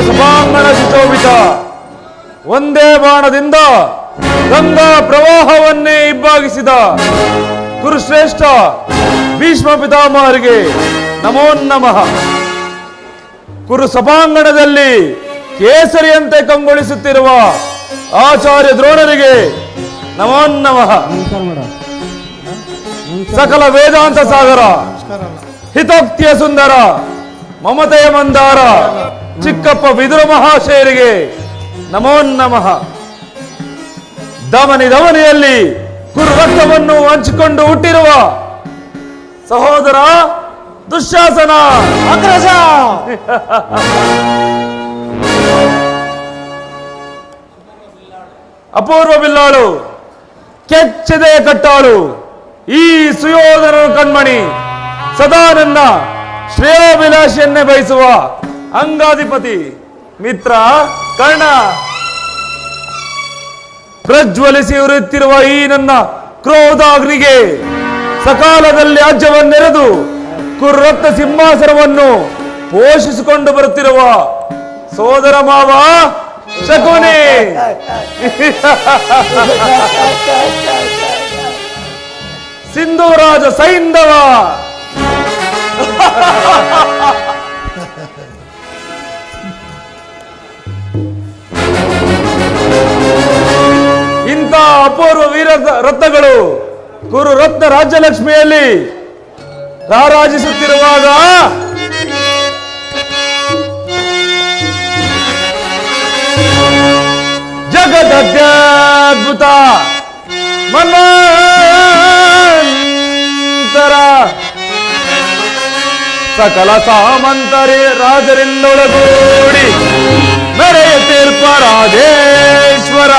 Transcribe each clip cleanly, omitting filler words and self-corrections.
ಸಭಾಂಗಣ ಸುಶೋಭಿತ ಒಂದೇ ಬಾಣದಿಂದ ಗಂಗಾ ಪ್ರವಾಹವನ್ನೇ ಇಬ್ಬಾಗಿಸಿದ ಕುರುಶ್ರೇಷ್ಠ ಭೀಷ್ಮ ಪಿತಾಮಹರಿಗೆ ನಮೋ ನಮಃ. ಕುರು ಸಭಾಂಗಣದಲ್ಲಿ ಕೇಸರಿಯಂತೆ ಕಂಗೊಳಿಸುತ್ತಿರುವ ಆಚಾರ್ಯ ದ್ರೋಣರಿಗೆ ನಮೋ ನಮಃ. ಸಕಲ ವೇದಾಂತ ಸಾಗರ, ಹಿತೋಕ್ತಿಯ ಸುಂದರ, ಮಮತೆಯ ಮಂದಾರ ಚಿಕ್ಕಪ್ಪ ಬಿದುರು ಮಹಾಶಯರಿಗೆ ನಮೋ ನಮಃ. ಧಮನಿಯಲ್ಲಿ ಕುರು ರಕ್ತವನ್ನು ಹಂಚಿಕೊಂಡು ಹುಟ್ಟಿರುವ ಸಹೋದರ ದುಶ್ಯಾಸನ ಅಗ್ರಜ. ಅಪೂರ್ವ ಬಿಲ್ಲಾಳು, ಕೆಚ್ಚದೆ ಕಟ್ಟಾಳು, ಈ ಸುಯೋಧನ ಕಣ್ಮಣಿ, ಸದಾ ನನ್ನ ಶ್ರೇಯೋಭಿಲಾಷಿಯನ್ನೇ ಬಯಸುವ ಅಂಗಾಧಿಪತಿ ಮಿತ್ರ ಕರ್ಣ, ಪ್ರಜ್ವಲಿಸಿ ಉರಿಯುತ್ತಿರುವ ಈ ನನ್ನ ಕ್ರೋಧಾಗ್ನಿಗೆ ಸಕಾಲದಲ್ಲಿ ರಾಜ್ಯವನ್ನೆರೆದು ಕುರ್ರತ್ನ ಸಿಂಹಾಸನವನ್ನು ಪೋಷಿಸಿಕೊಂಡು ಬರುತ್ತಿರುವ ಸೋದರ ಮಾವ ಶಕುನಿ. ಸಿಂಧೂರಾಜ ಸೈಂಧವ, ಇಂಥ ಅಪೂರ್ವ ವೀರ ರತ್ನಗಳು ಕುರು ರತ್ನ ರಾಜ್ಯಲಕ್ಷ್ಮಿಯಲ್ಲಿ ರಾರಾಜಿಸುತ್ತಿರುವಾಗ ಜಗದತ್ಯದ್ಭುತ ಮನ್ವಂತರ ಸಕಲ ಸಾಮಂತರಿ ರಾಜರಿಂದೊಳಗೂಡಿ ಮೆರೆಯುತ್ತಿರ್ಪ ರಾಜೇಶ್ವರ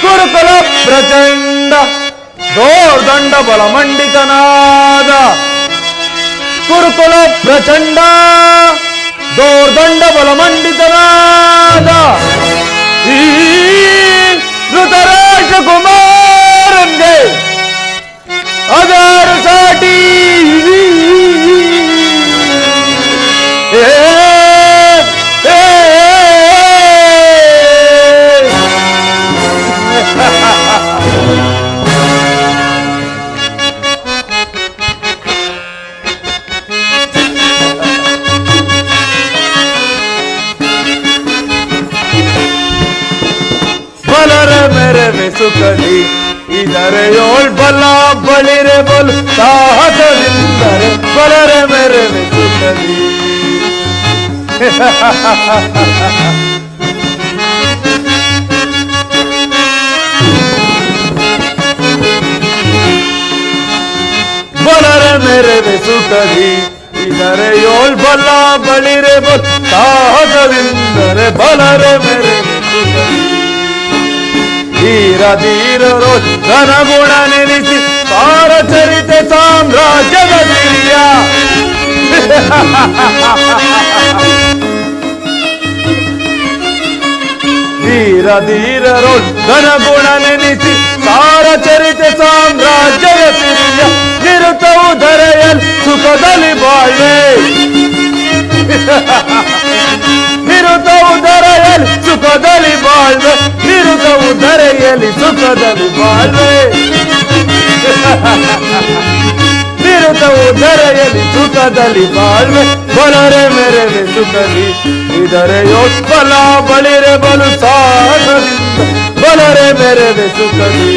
ಕುರುಕುಲ ಪ್ರಚಂಡ ದೋರ್ದಂಡ ಬಲಮಂಡಿತನಾದ, ಕುರುಕುಲ ಪ್ರಚಂಡ ದೋರ್ದಂಡ ಬಲಮಂಡಿತನಾದ ಈ ಋತರಾಜ ಕುಮಾರನ್ಗೆ ಅದಾರು ಸಾಟಿ. ಬಲರೆ ಮೆರವೆ ಸುಖದಿ ಇದರೆಯೋಳ್ ಬಲ ಬಳಿರೆ ಬಲು ಸಾಹಸವಿಂದರೆ ಬಲರೆ ಮೆರವೆ ಸುಖದಿ. ಬಲರೆ ಮೆರವೆ ಸುಖದಿ ಇದರೆಯೋಳ್ ಬಲ ಬಳಿರೆ ಬಲು ಸಾಹಸವಿಂದರೆ ಬಲರೆ ಮೆರವೆ ಸುಖದಿ. ಧೀರ ಧೀರರೋ ಘನಗುಣ ನೆನೆಸಿ ಪಾರಚರಿತೆ ಸಾಮ್ರಾಜ್ಯದ ಧೀರ್ಯ. ಧೀರ ಧೀರರೋ ಘನಗುಣ ನೆನೆಸಿ ಸಾರಚರಿತೆ ಸಾಮ್ರಾಜ್ಯದ ಧೀರ್ಯ. ನಿರುತವು ಧರೆಯಲ್ ಸುಖದಲ್ಲಿ ಬಾಳ್ವೆ, ನಿರುತವು ಧರೆಯಲ್ ಸುಖದಲ್ಲಿ ಬಾಳ್ವೆ, ನಿರುತವು ಧರೆಯಲಿ ಸುಖದಲ್ಲಿ ಬಾಳ್ವೆ, ನಿರುತವು ಧರೆಯಲಿ ಸುಖದಲ್ಲಿ ಬಾಳ್ವೆ. ಬಲರೆ ಮೆರವೆ ಸುಖದಿ ಇದರೆಯೋ ಬಲ ಬಳಿರೆ ಬಲು ಸಾಹಸದಿಂದ ಬಲರೆ ಮೆರವೆ ಸುಖದಿ.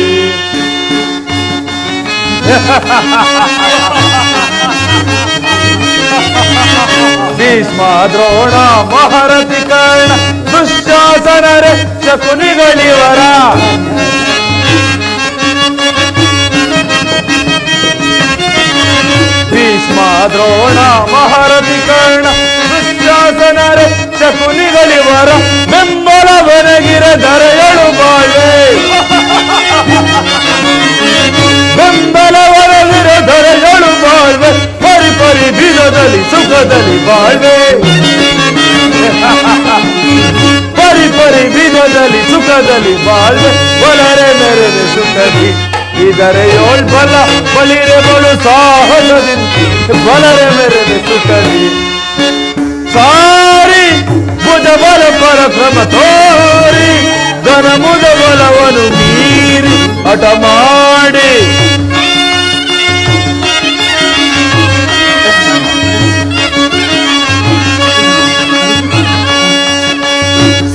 ಭೀಷ್ಮ ದ್ರೋಣ ಮಹಾರಥಿ ಕರ್ಣ ದುಶ್ಯಾಸನರೆ ಶಕುನಿಗಳಿವರ ಭೀಷ್ಮ ದ್ರೋಣ ಮಹಾರಥಿ ಕರ್ಣ ದುಶ್ಯಾಸನರೆ ಶಕುನಿಗಳಿವರ ಬೆಂಬಲವನಗಿರ ಧರೆಯಳು ಬಾಳ್ವೆ, ಬೆಂಬಲವನಗಿರ ಧರೆಯಳು ಬಾಳ್ವೆ, ಪರಿ ಪರಿ ಬೀಜದಲ್ಲಿ ಸುಖದಲ್ಲಿ ಬಾಳ್ವೆ, ಪರಿ ಪರಿ ಬೀಜದಲ್ಲಿ ಸುಖದಲ್ಲಿ ಬಾಳ್ವೆ. ಬಲರೆ ಮೆರವೆ ಸುಖದಿ ಇದರೆಯೋಳ್ ಬಲ ಬಳಿರೆ ಬಲು ಸಾಹಸದಿಂದ ಬಲರೆ ಮೆರವೆ ಸುಖದಿ. ಜನಮುದ ಬಲವನ್ನು ಮೀರಿ ಹಠ ಮಾಡಿ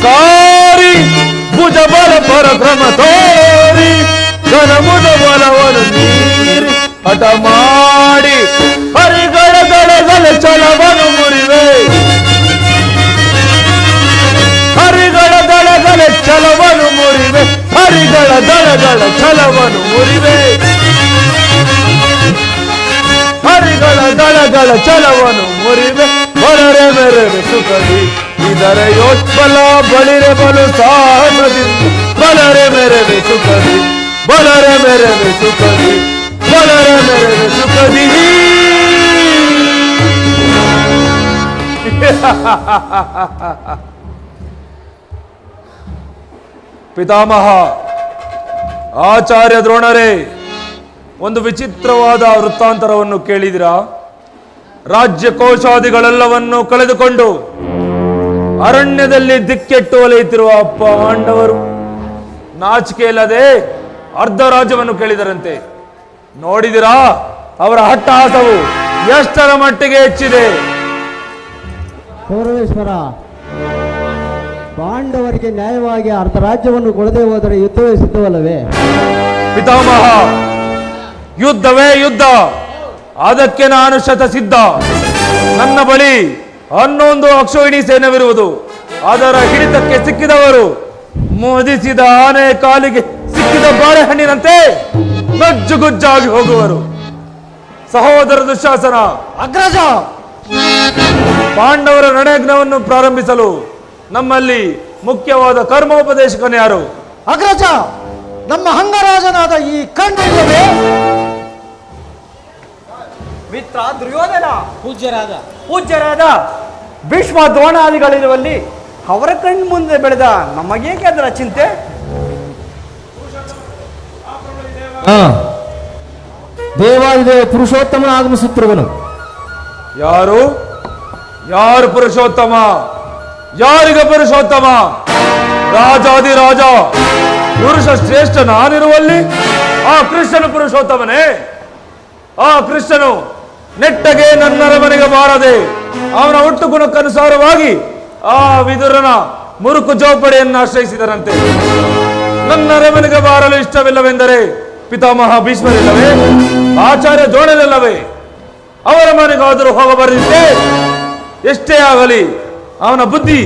ಸಾರಿ ಭುಜ ಬಲ ಪರಕ್ರಮ ತೋರಿ ಜನಮುದ ಬಲವನ್ನು ಮೀರಿ ಹಠ ಮಾಡಿ ಹರಿಗಳ ದಳಗಳ ಛಲವನ್ನು ಮುರಿವೆ ಹರಿಗಳ ದಳಗಳ ಛಲವನ್ನು ಮುರಿವೆ ಹರಿಗಳ ದಳಗಳ ಛಲವನ್ನು ಮುರಿವೆ ಹರಿಗಳ ದಳಗಳ ಛಲವನ್ನು ಮುರಿವೆ ಬಲರೆ ಮೆರವೆ ಸುಖದಿ ಇದರ ಯೋತ್ಪಲ ಬಳಿರೆ ಬಲು ಸಾಹಸದಿಂದ ಬಲರೆ ಮೆರವೆ ಸುಖದಿ ಬಲರೆ ಮೆರವೆ ಸುಖದಿ ಬಲರೆ ಮೆರವೆ ಸುಖದಿ ಪಿತಾಮಹ ಆಚಾರ್ಯ ದ್ರೋಣರೇ, ಒಂದು ವಿಚಿತ್ರವಾದ ವೃತ್ತಾಂತರವನ್ನು ಕೇಳಿದಿರಾ? ರಾಜ್ಯ ಕೋಶಾದಿಗಳೆಲ್ಲವನ್ನು ಕಳೆದುಕೊಂಡು ಅರಣ್ಯದಲ್ಲಿ ದಿಕ್ಕೆಟ್ಟು ಒಲೆಯುತ್ತಿರುವ ಪಾಂಡವರು ನಾಚಿಕೆ ಇಲ್ಲದೆ ಅರ್ಧ ರಾಜ್ಯವನ್ನು ಕೇಳಿದರಂತೆ. ನೋಡಿದಿರಾ ಅವರ ಹಟ್ಟಹಾಸವು ಎಷ್ಟರ ಮಟ್ಟಿಗೆ ಹೆಚ್ಚಿದೆ? ಕೌರವೇಶ್ವರ, ಪಾಂಡವರಿಗೆ ನ್ಯಾಯವಾಗಿ ಅರ್ಧ ರಾಜ್ಯವನ್ನು ಕೊಡದೆ ಹೋದರೆ ಯುದ್ಧವೇ ಸಿದ್ಧವಲ್ಲವೇ? ಪಿತಾಮಹ, ಯುದ್ಧವೇ ಯುದ್ಧ, ಅದಕ್ಕೆ ನಾನು ಶತಸಿದ್ಧ. ನನ್ನ ಬಳಿ 11 ಅಕ್ಷೋಹಿಣಿ ಸೇನೆವಿರುವುದು. ಅದರ ಹಿಡಿತಕ್ಕೆ ಸಿಕ್ಕಿದವರು ಮೋದಿಸಿದ ಆನೆ ಕಾಲಿಗೆ ಸಿಕ್ಕಿದ ಬಾಳೆಹಣ್ಣಿನಂತೆ ನಜ್ಜುಗುಜ್ಜಾಗಿ ಹೋಗುವರು. ಸಹೋದರ ದುಶ್ಯಾಸನ, ಅಗ್ರಜ, ಪಾಂಡವರ ರಣಯಜ್ಞವನ್ನು ಪ್ರಾರಂಭಿಸಲು ನಮ್ಮಲ್ಲಿ ಮುಖ್ಯವಾದ ಕರ್ಮೋಪದೇಶಕನು ಯಾರು? ಅಗ್ರಜ, ನಮ್ಮ ಅಂಗರಾಜನಾದ ಈ ಕಣ್ಣಿಲ್ಲವೇ? ಮಿತ್ರ ದುರ್ಯೋಧನ, ಪೂಜ್ಯರಾದ ಭೀಷ್ಮ ದ್ರೋಣಾದಿಗಳಿರುವಲ್ಲಿ ಅವರ ಕಣ್ಣು ಮುಂದೆ ಬೆಳೆದ ನಮಗೇಕೆ ಅದರ ಚಿಂತೆ? ದೇವಾದಿದೇವ ಪುರುಷೋತ್ತಮ ಆಗಮಿಸುತ್ತಿರುವನು. ಯಾರು? ಯಾರು ಪುರುಷೋತ್ತಮ? ಯಾರಿಗ ಪುರುಷೋತ್ತಮ? ರಾಜಾದಿರಾಜ ಪುರುಷ ಶ್ರೇಷ್ಠ ನಾನಿರುವಲ್ಲಿ ಆ ಕೃಷ್ಣನು ಪುರುಷೋತ್ತಮನೇ? ಆ ಕೃಷ್ಣನು ನೆಟ್ಟಗೆ ನನ್ನರ ಮನೆಗೆ ಬಾರದೆ ಅವನ ಒಟ್ಟು ಗುಣಕ್ಕನುಸಾರವಾಗಿ ಆ ವಿದುರನ ಮುರುಕು ಜೋಪಡಿಯನ್ನು ಆಶ್ರಯಿಸಿದರಂತೆ. ನನ್ನ ಅರಮನೆಗೆ ಬಾರಲು ಇಷ್ಟವಿಲ್ಲವೆಂದರೆ ಪಿತಾಮಹ ಭೀಷ್ಮರಿಲ್ಲವೇ? ಆಚಾರ್ಯ ದ್ರೋಣರಿಲ್ಲವೇ? ಅವರ ಮನೆಗಾದರೂ ಹೋಗಬಾರದಿತ್ತೆ? ಎಷ್ಟೇ ಆಗಲಿ ಅವನ ಬುದ್ಧಿ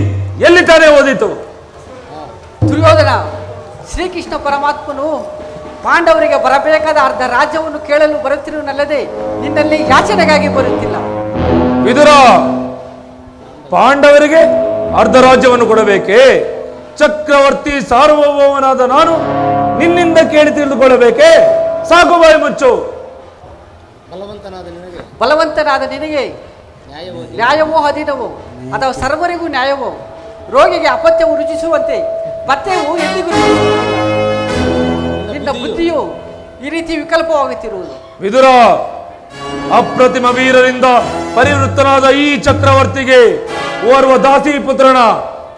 ಎಲ್ಲಿ ತಾನೇ ಓದಿತು? ದುರ್ಯೋಧನ, ಶ್ರೀಕೃಷ್ಣ ಪರಮಾತ್ಮನು ಪಾಂಡವರಿಗೆ ಬರಬೇಕಾದ ಅರ್ಧ ರಾಜ್ಯವನ್ನು ಕೇಳಲು ಬರುತ್ತಿರುವನಲ್ಲದೆ ನಿನ್ನಲ್ಲಿ ಯಾಚನೆಗಾಗಿ ಬರುತ್ತಿಲ್ಲ. ವಿದುರ, ಪಾಂಡವರಿಗೆ ಅರ್ಧ ರಾಜ್ಯವನ್ನು ಕೊಡಬೇಕೇ? ಚಕ್ರವರ್ತಿ ಸಾರ್ವಭೌಮನಾದ ನಾನು ನಿನ್ನಿಂದ ಕೇಳಿ ತಿಳಿದುಕೊಳ್ಳಬೇಕೆ? ಸಾಕು, ಬಾಯಿ ಮುಚ್ಚು. ಬಲವಂತನಾದ ನಿನಗೆ ನ್ಯಾಯವೋ ಅಧೀನವೋ ಅಥವಾ ಸರ್ವರಿಗೂ ನ್ಯಾಯವೋ? ರೋಗಿಗೆ ಅಪತ್ಯವು ರುಚಿಸುವಂತೆ ಪಥ್ಯವು ಎಂದಿಗೂ ನಿನ್ನ ಬುದ್ಧಿಯು ಈ ರೀತಿ ವಿಕಲ್ಪವಾಗುತ್ತಿರುವುದು. ವಿದುರ, ಅಪ್ರತಿಮ ವೀರರಿಂದ ಪರಿವೃತ್ತನಾದ ಈ ಚಕ್ರವರ್ತಿಗೆ ಓರ್ವ ದಾಸಿ ಪುತ್ರನ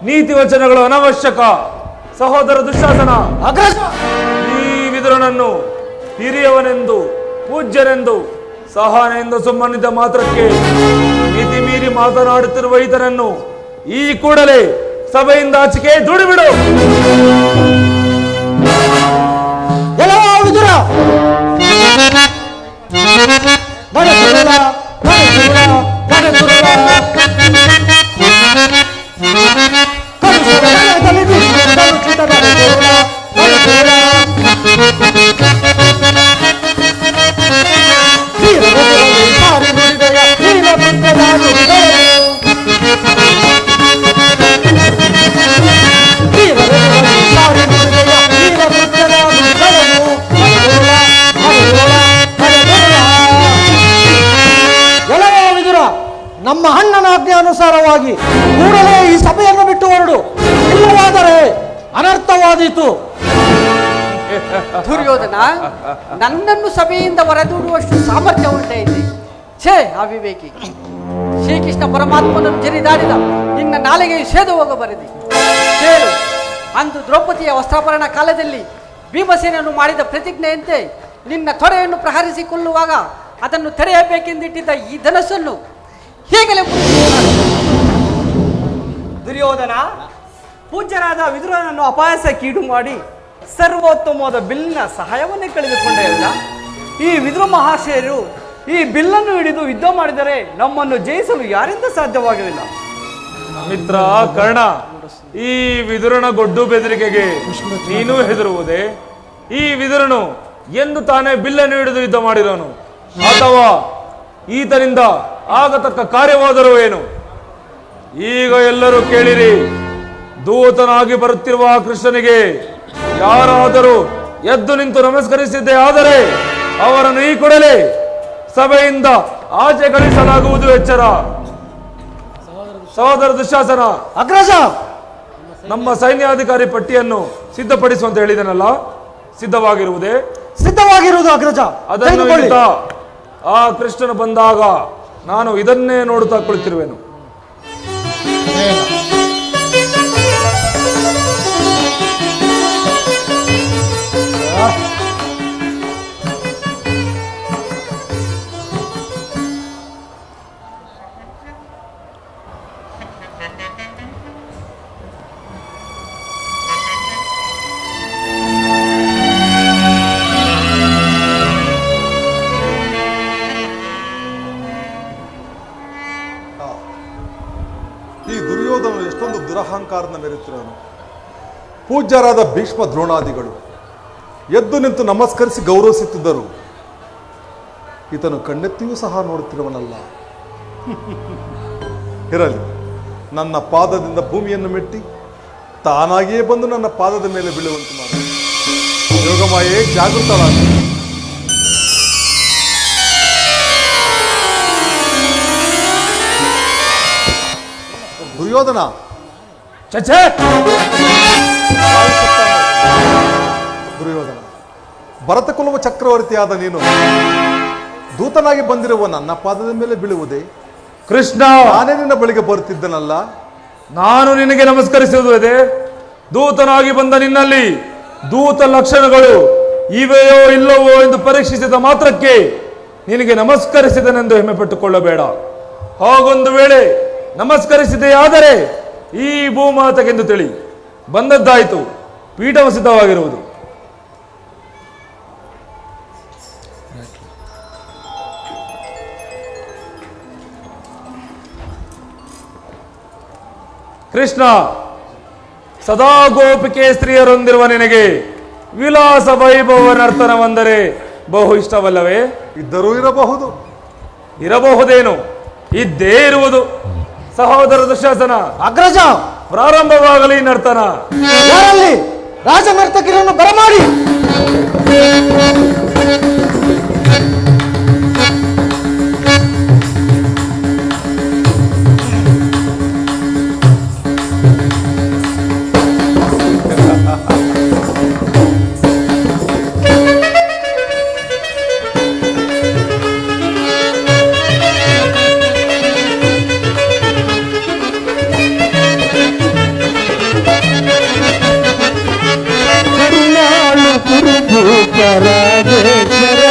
ನೀತಿ ವಚನಗಳು ಅನವಶ್ಯಕ. ಸಹೋದರ ದುಶ್ಯಾಸನ, ಈ ವಿದುರನನ್ನು ಹಿರಿಯವನೆಂದು ಪೂಜ್ಯನೆಂದು ಸಹನೆಯಿಂದ ಸುಮ್ಮನಿದ್ದ ಮಾತ್ರಕ್ಕೆ ಮಿತಿ ಮೀರಿ ಮಾತನಾಡುತ್ತಿರುವ ಈತನನ್ನು ಈ ಕೂಡಲೇ ಸಭೆಯಿಂದ ಆಚೆಗೆ ದುಡಿಬಿಡು. ವಿದುರ, ನಮ್ಮ ಅಣ್ಣನ ಆಜ್ಞೆ ಅನುಸಾರವಾಗಿ ಕೂಡಲೇ ಈ ಸಭೆಯನ್ನು ಬಿಟ್ಟು ಹೊರಡು, ಇಲ್ಲವಾದರೆ ಅನರ್ಥವಾದೀತು. ದುರ್ಯೋಧನ, ನನ್ನನ್ನು ಸಭೆಯಿಂದ ಹೊರದೂಡುವಷ್ಟು ಸಾಮರ್ಥ್ಯ ಉಂಟಾಯಿತು. ಛೇ ಅವಿವೇಕಿ! ಶ್ರೀಕೃಷ್ಣ ಪರಮಾತ್ಮನನ್ನು ಜರಿದಾಡಿದ ನಿನ್ನ ನಾಲಿಗೆಯು ಸೇದು ಹೋಗಬಾರದು. ಹೇಳು, ಅಂದು ದ್ರೌಪದಿಯ ವಸ್ತ್ರಾಪರಣ ಕಾಲದಲ್ಲಿ ಭೀಮಸೇನನು ಮಾಡಿದ ಪ್ರತಿಜ್ಞೆಯಂತೆ ನಿನ್ನ ತೊಡೆಯನ್ನು ಪ್ರಹರಿಸಿ ಕೊಲ್ಲುವಾಗ ಅದನ್ನು ತಡೆಯಬೇಕೆಂದಿಟ್ಟಿದ್ದ ಈ ಧನಸ್ಸನ್ನು ಹೇಗಲೇ ದುರ್ಯೋಧನ, ಪೂಜ್ಯರಾದ ವಿದುರನನ್ನು ಅಪಾಯಸಕ್ಕೀಡು ಮಾಡಿ ಸರ್ವೋತ್ತಮವಾದ ಬಿಲ್ಲಿನ ಸಹಾಯವನ್ನೇ ಕಳೆದುಕೊಂಡೇ ಅಲ್ಲ. ಈ ವಿದುರ ಮಹಾಶಯರು ಈ ಬಿಲ್ಲನ್ನು ಹಿಡಿದು ಯುದ್ಧ ಮಾಡಿದರೆ ನಮ್ಮನ್ನು ಜಯಿಸಲು ಯಾರಿಂದ ಸಾಧ್ಯವಾಗಲಿಲ್ಲ. ಮಿತ್ರ ಕರ್ಣ, ಈ ವಿದುರನ ಗೊಡ್ಡು ಬೆದರಿಕೆಗೆ ನೀನು ಹೆದರುವುದೇ? ಈ ವಿದುರನು ಎಂದು ತಾನೇ ಬಿಲ್ಲನ್ನು ಹಿಡಿದು ಯುದ್ಧ ಮಾಡಿರೋನು, ಅಥವಾ ಈತನಿಂದ ಆಗತಕ್ಕ ಕಾರ್ಯವಾದರೂ ಏನು? ಈಗ ಎಲ್ಲರೂ ಕೇಳಿರಿ. ದೂತನಾಗಿ ಬರುತ್ತಿರುವ ಕೃಷ್ಣನಿಗೆ ಯಾರಾದರೂ ಎದ್ದು ನಿಂತು ನಮಸ್ಕರಿಸಿದ್ದೇ ಆದರೆ ಅವರನ್ನು ಈ ಕೂಡಲೇ ಸಭೆಯಿಂದ ಆಚೆ ಕಳಿಸಲಾಗುವುದು. ಎಚ್ಚರ. ಸಹೋದರ ದುಶ್ಯಾಸನ, ಅಗ್ರಜ, ನಮ್ಮ ಸೈನ್ಯಾಧಿಕಾರಿ ಪಟ್ಟಿಯನ್ನು ಸಿದ್ಧಪಡಿಸುವಂತ ಹೇಳಿದನಲ್ಲ, ಸಿದ್ಧವಾಗಿರುವುದೇ? ಸಿದ್ಧವಾಗಿರುವುದು ಅಗ್ರಜ. ಅದನ್ನು ಆ ಕೃಷ್ಣನು ಬಂದಾಗ ನಾನು ಇದನ್ನೇ ನೋಡುತ್ತಾ ಕುಳಿತಿರುವೆನು. ಈ ದುರ್ಯೋಧನ ಎಷ್ಟೊಂದು ದುರಹಂಕಾರನ ಮೆರೆತಿರೋನು. ಪೂಜ್ಯರಾದ ಭೀಷ್ಮ ದ್ರೋಣಾದಿಗಳು ಎದ್ದು ನಿಂತು ನಮಸ್ಕರಿಸಿ ಗೌರವಿಸುತ್ತಿದ್ದರು. ಈತನು ಕಣ್ಣೆತ್ತಿಯೂ ಸಹ ನೋಡುತ್ತಿರುವನಲ್ಲ. ಇರಲಿ, ನನ್ನ ಪಾದದಿಂದ ಭೂಮಿಯನ್ನು ಮೆಟ್ಟಿ ತಾನಾಗಿಯೇ ಬಂದು ನನ್ನ ಪಾದದ ಮೇಲೆ ಬೀಳುವಂತೆ ಮಾಡ. ಯೋಗಮಾಯೇ ಜಾಗೃತರಾಗ. ದುರ್ಯೋಧನ, ಚಚೆ ದುರ್ಯೋಧನ, ಭರತಕುಲವ ಚಕ್ರವರ್ತಿಯಾದ ನೀನು ದೂತನಾಗಿ ಬಂದಿರುವ ನನ್ನ ಪಾದದ ಮೇಲೆ ಬೀಳುವುದೇ? ಕೃಷ್ಣ, ನಾನೇ ನಿನ್ನ ಬಳಿಗೆ ಬರುತ್ತಿದ್ದನಲ್ಲ. ನಾನು ನಿನಗೆ ನಮಸ್ಕರಿಸುವುದೇ? ದೂತನಾಗಿ ಬಂದ ನಿನ್ನಲ್ಲಿ ದೂತ ಲಕ್ಷಣಗಳು ಇವೆಯೋ ಇಲ್ಲವೋ ಎಂದು ಪರೀಕ್ಷಿಸಿದ ಮಾತ್ರಕ್ಕೆ ನಿನಗೆ ನಮಸ್ಕರಿಸಿದನೆಂದು ಹೆಮ್ಮೆ ಪಟ್ಟುಕೊಳ್ಳಬೇಡ. ಹಾಗೊಂದು ವೇಳೆ ನಮಸ್ಕರಿಸಿದೆಯಾದರೆ ಈ ಭೂಮಾತೆಗೆಂದು ತಿಳಿ. ಬಂದದ್ದಾಯಿತು, ಪೀಠವು ಸಿದ್ಧವಾಗಿರುವುದು. ಕೃಷ್ಣ, ಸದಾ ಗೋಪಿಕೆ ಸ್ತ್ರೀಯರೊಂದಿರುವ ನಿನಗೆ ವಿಲಾಸ ವೈಭವ ನರ್ತನವೆಂದರೆ ಬಹು ಇಷ್ಟವಲ್ಲವೇ? ಇದ್ದರೂ ಇರಬಹುದು. ಇರಬಹುದೇನು, ಇದ್ದೇ ಇರುವುದು. ಸಹೋದರ ದುಶ್ಯಾಸನ, ಅಗ್ರಜ, ಪ್ರಾರಂಭವಾಗಲಿ ನರ್ತನ. ಯಾರಲ್ಲಿ ರಾಜ ನರ್ತಕಿರನ್ನು ಬರಮಾಡಿ. ಪರಾಜೇಶ್ವರ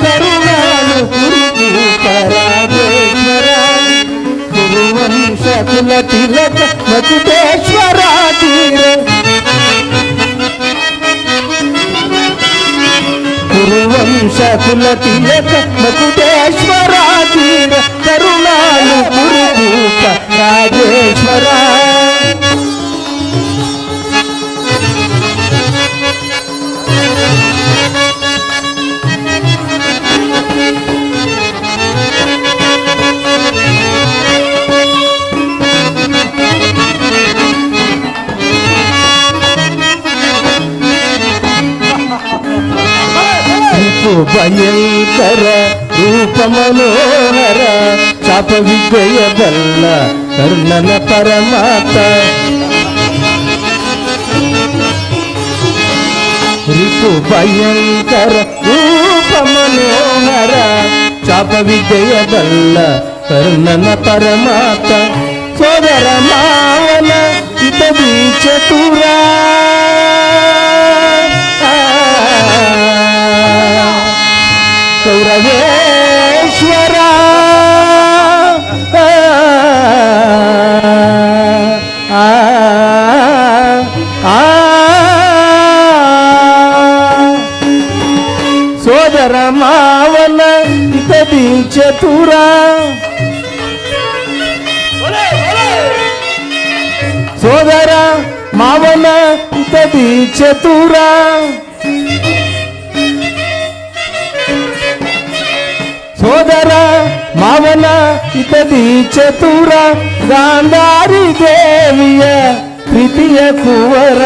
ಕರುಣಾಳು ಪರಾಜೇಶ್ವರ ಕುರುವಂಶ ಕುಲ ತಿಲಕ ಮಕುಟೇಶ್ವರ ತೀರ ಕುರುವಂಶ ಕುಲ ತಿಲಕ ಮಕುಟೇಶ್ವರ ತೀರ ಕರುಣಾಳು ಕುರುಭೂಪ ರಾಜೇಶ್ವರ ಭಯಂಕರ ರೂಪ ಮನೋಹರ ಚಾಪ ವಿಜಯ ಬಲ್ಲ ಕರ್ಣನ ಪರಮಾತ ರಿಪು ಭಯಂಕರ ರೂಪ ಮನೋಹರ ಚಾಪ ವಿಜಯ ಬಲ್ಲ ಕರ್ಣನ ಪರಮಾತ ಸೋದರ ಮಾವನ ಹಿತ ಇತದಿ ಚತುರ ಕೌರವೇಶ್ವರ ಸೋದರ ಮಾವನ ಇತದಿ ಚತುರ ಸೋದರ ಮಾವನ ಇತದಿ ಚತುರ ಸೋದರ ಮಾವನ ಇತದಿ ಚತುರ ಗಾಂಧಾರಿ ದೇವಿಯ ಪ್ರೀತಿಯ ಕುವರ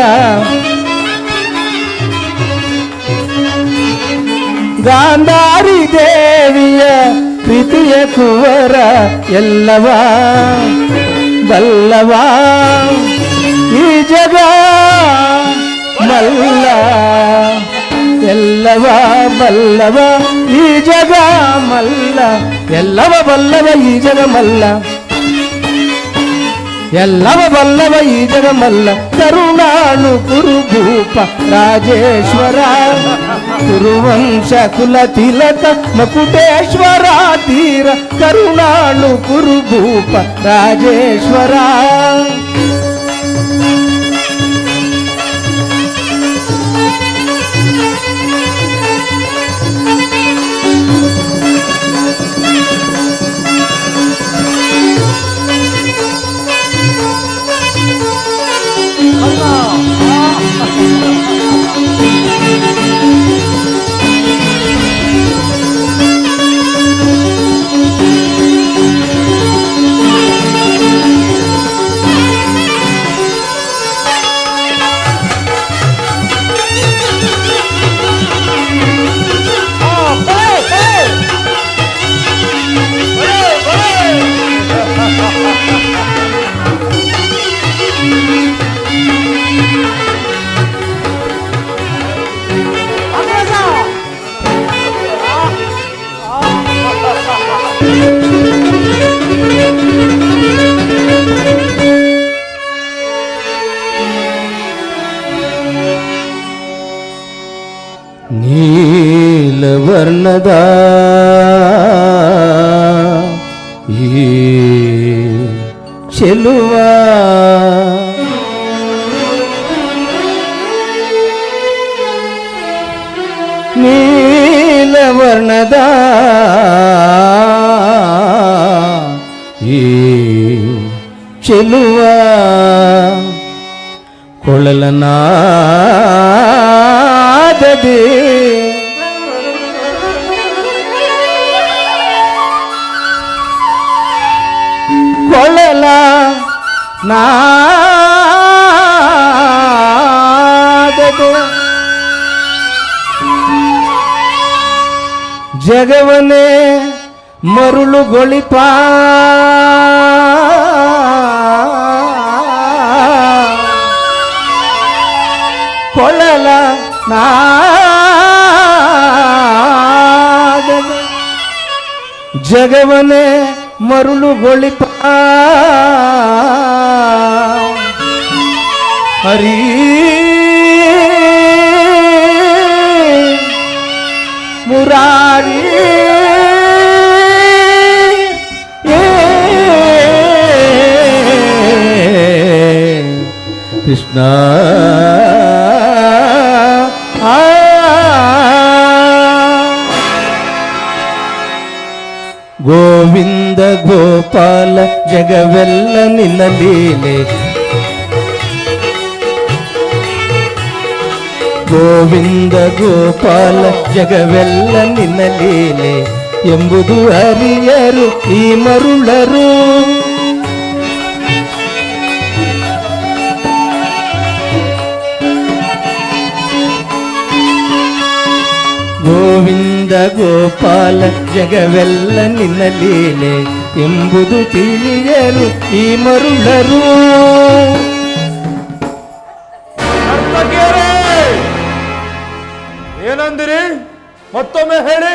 ಗಾಂಧಾರಿ ದೇವಿಯ ಪ್ರೀತಿಯ ಕುವರ ಎಲ್ಲವ ಬಲ್ಲವ ಈ ಜಗ ಮಲ್ಲ ಎಲ್ಲವ ಬಲ್ಲವ ಈ ಜಗ ಮಲ್ಲ ಎಲ್ಲವ ಬಲ್ಲವ ಈ ಜಗ ಮಲ್ಲ ಎಲ್ಲವ ಬಲ್ಲವ ಈ ಜಗ ಮಲ್ಲ ಕರುಣಾಳು ಕುರುಭೂಪ ರಾಜೇಶ್ವರ ಕುರುವಂಶ ಕುಲ ತಿಲಕ ಮಕುಟೇಶ್ವರ ತೀರ ಕರುಣಾಳು ಕುರುಭೂಪ ರಾಜೇಶ್ವರ ನೀಲವರ್ಣದ ಈ ಚೆಲುವ ನೀಲವರ್ಣದ ಈ ಚೆಲುವ ಕೊಳಲನಾದದೆ ಕೊಳಲ ನಾದದೆ ಜಗವನೇ ಮರುಳುಗೊಳಿಪ ಕೊಳಲ ನಾದದೆ ಜಗವನೇ ಮರುಳುಗೊಳಿಪ ಹರಿ ಮುರಾರಿ ಕೃಷ್ಣ ಗೋವಿಂದ ಗೋಪಾಲ ಜಗವೆಲ್ಲ ನಿನ್ನ ಲೀಲೆ ಗೋವಿಂದ ಗೋಪಾಲ ಜಗವೆಲ್ಲ ನಿನ್ನ ಲೀಲೆ ಎಂಬುದು ಅರಿಯರು ಈ ಮರುಳರು ಗೋವಿಂದ ಗೋಪಾಲ ಜಗವೆಲ್ಲ ನಿನ್ನ ಲೀಲೆ ಎಂಬುದು ತಿಳಿಯರು ಈ ಮರುಳರು ಏನಂದಿರಿ ಮತ್ತೊಮ್ಮೆ ಹೇಳಿ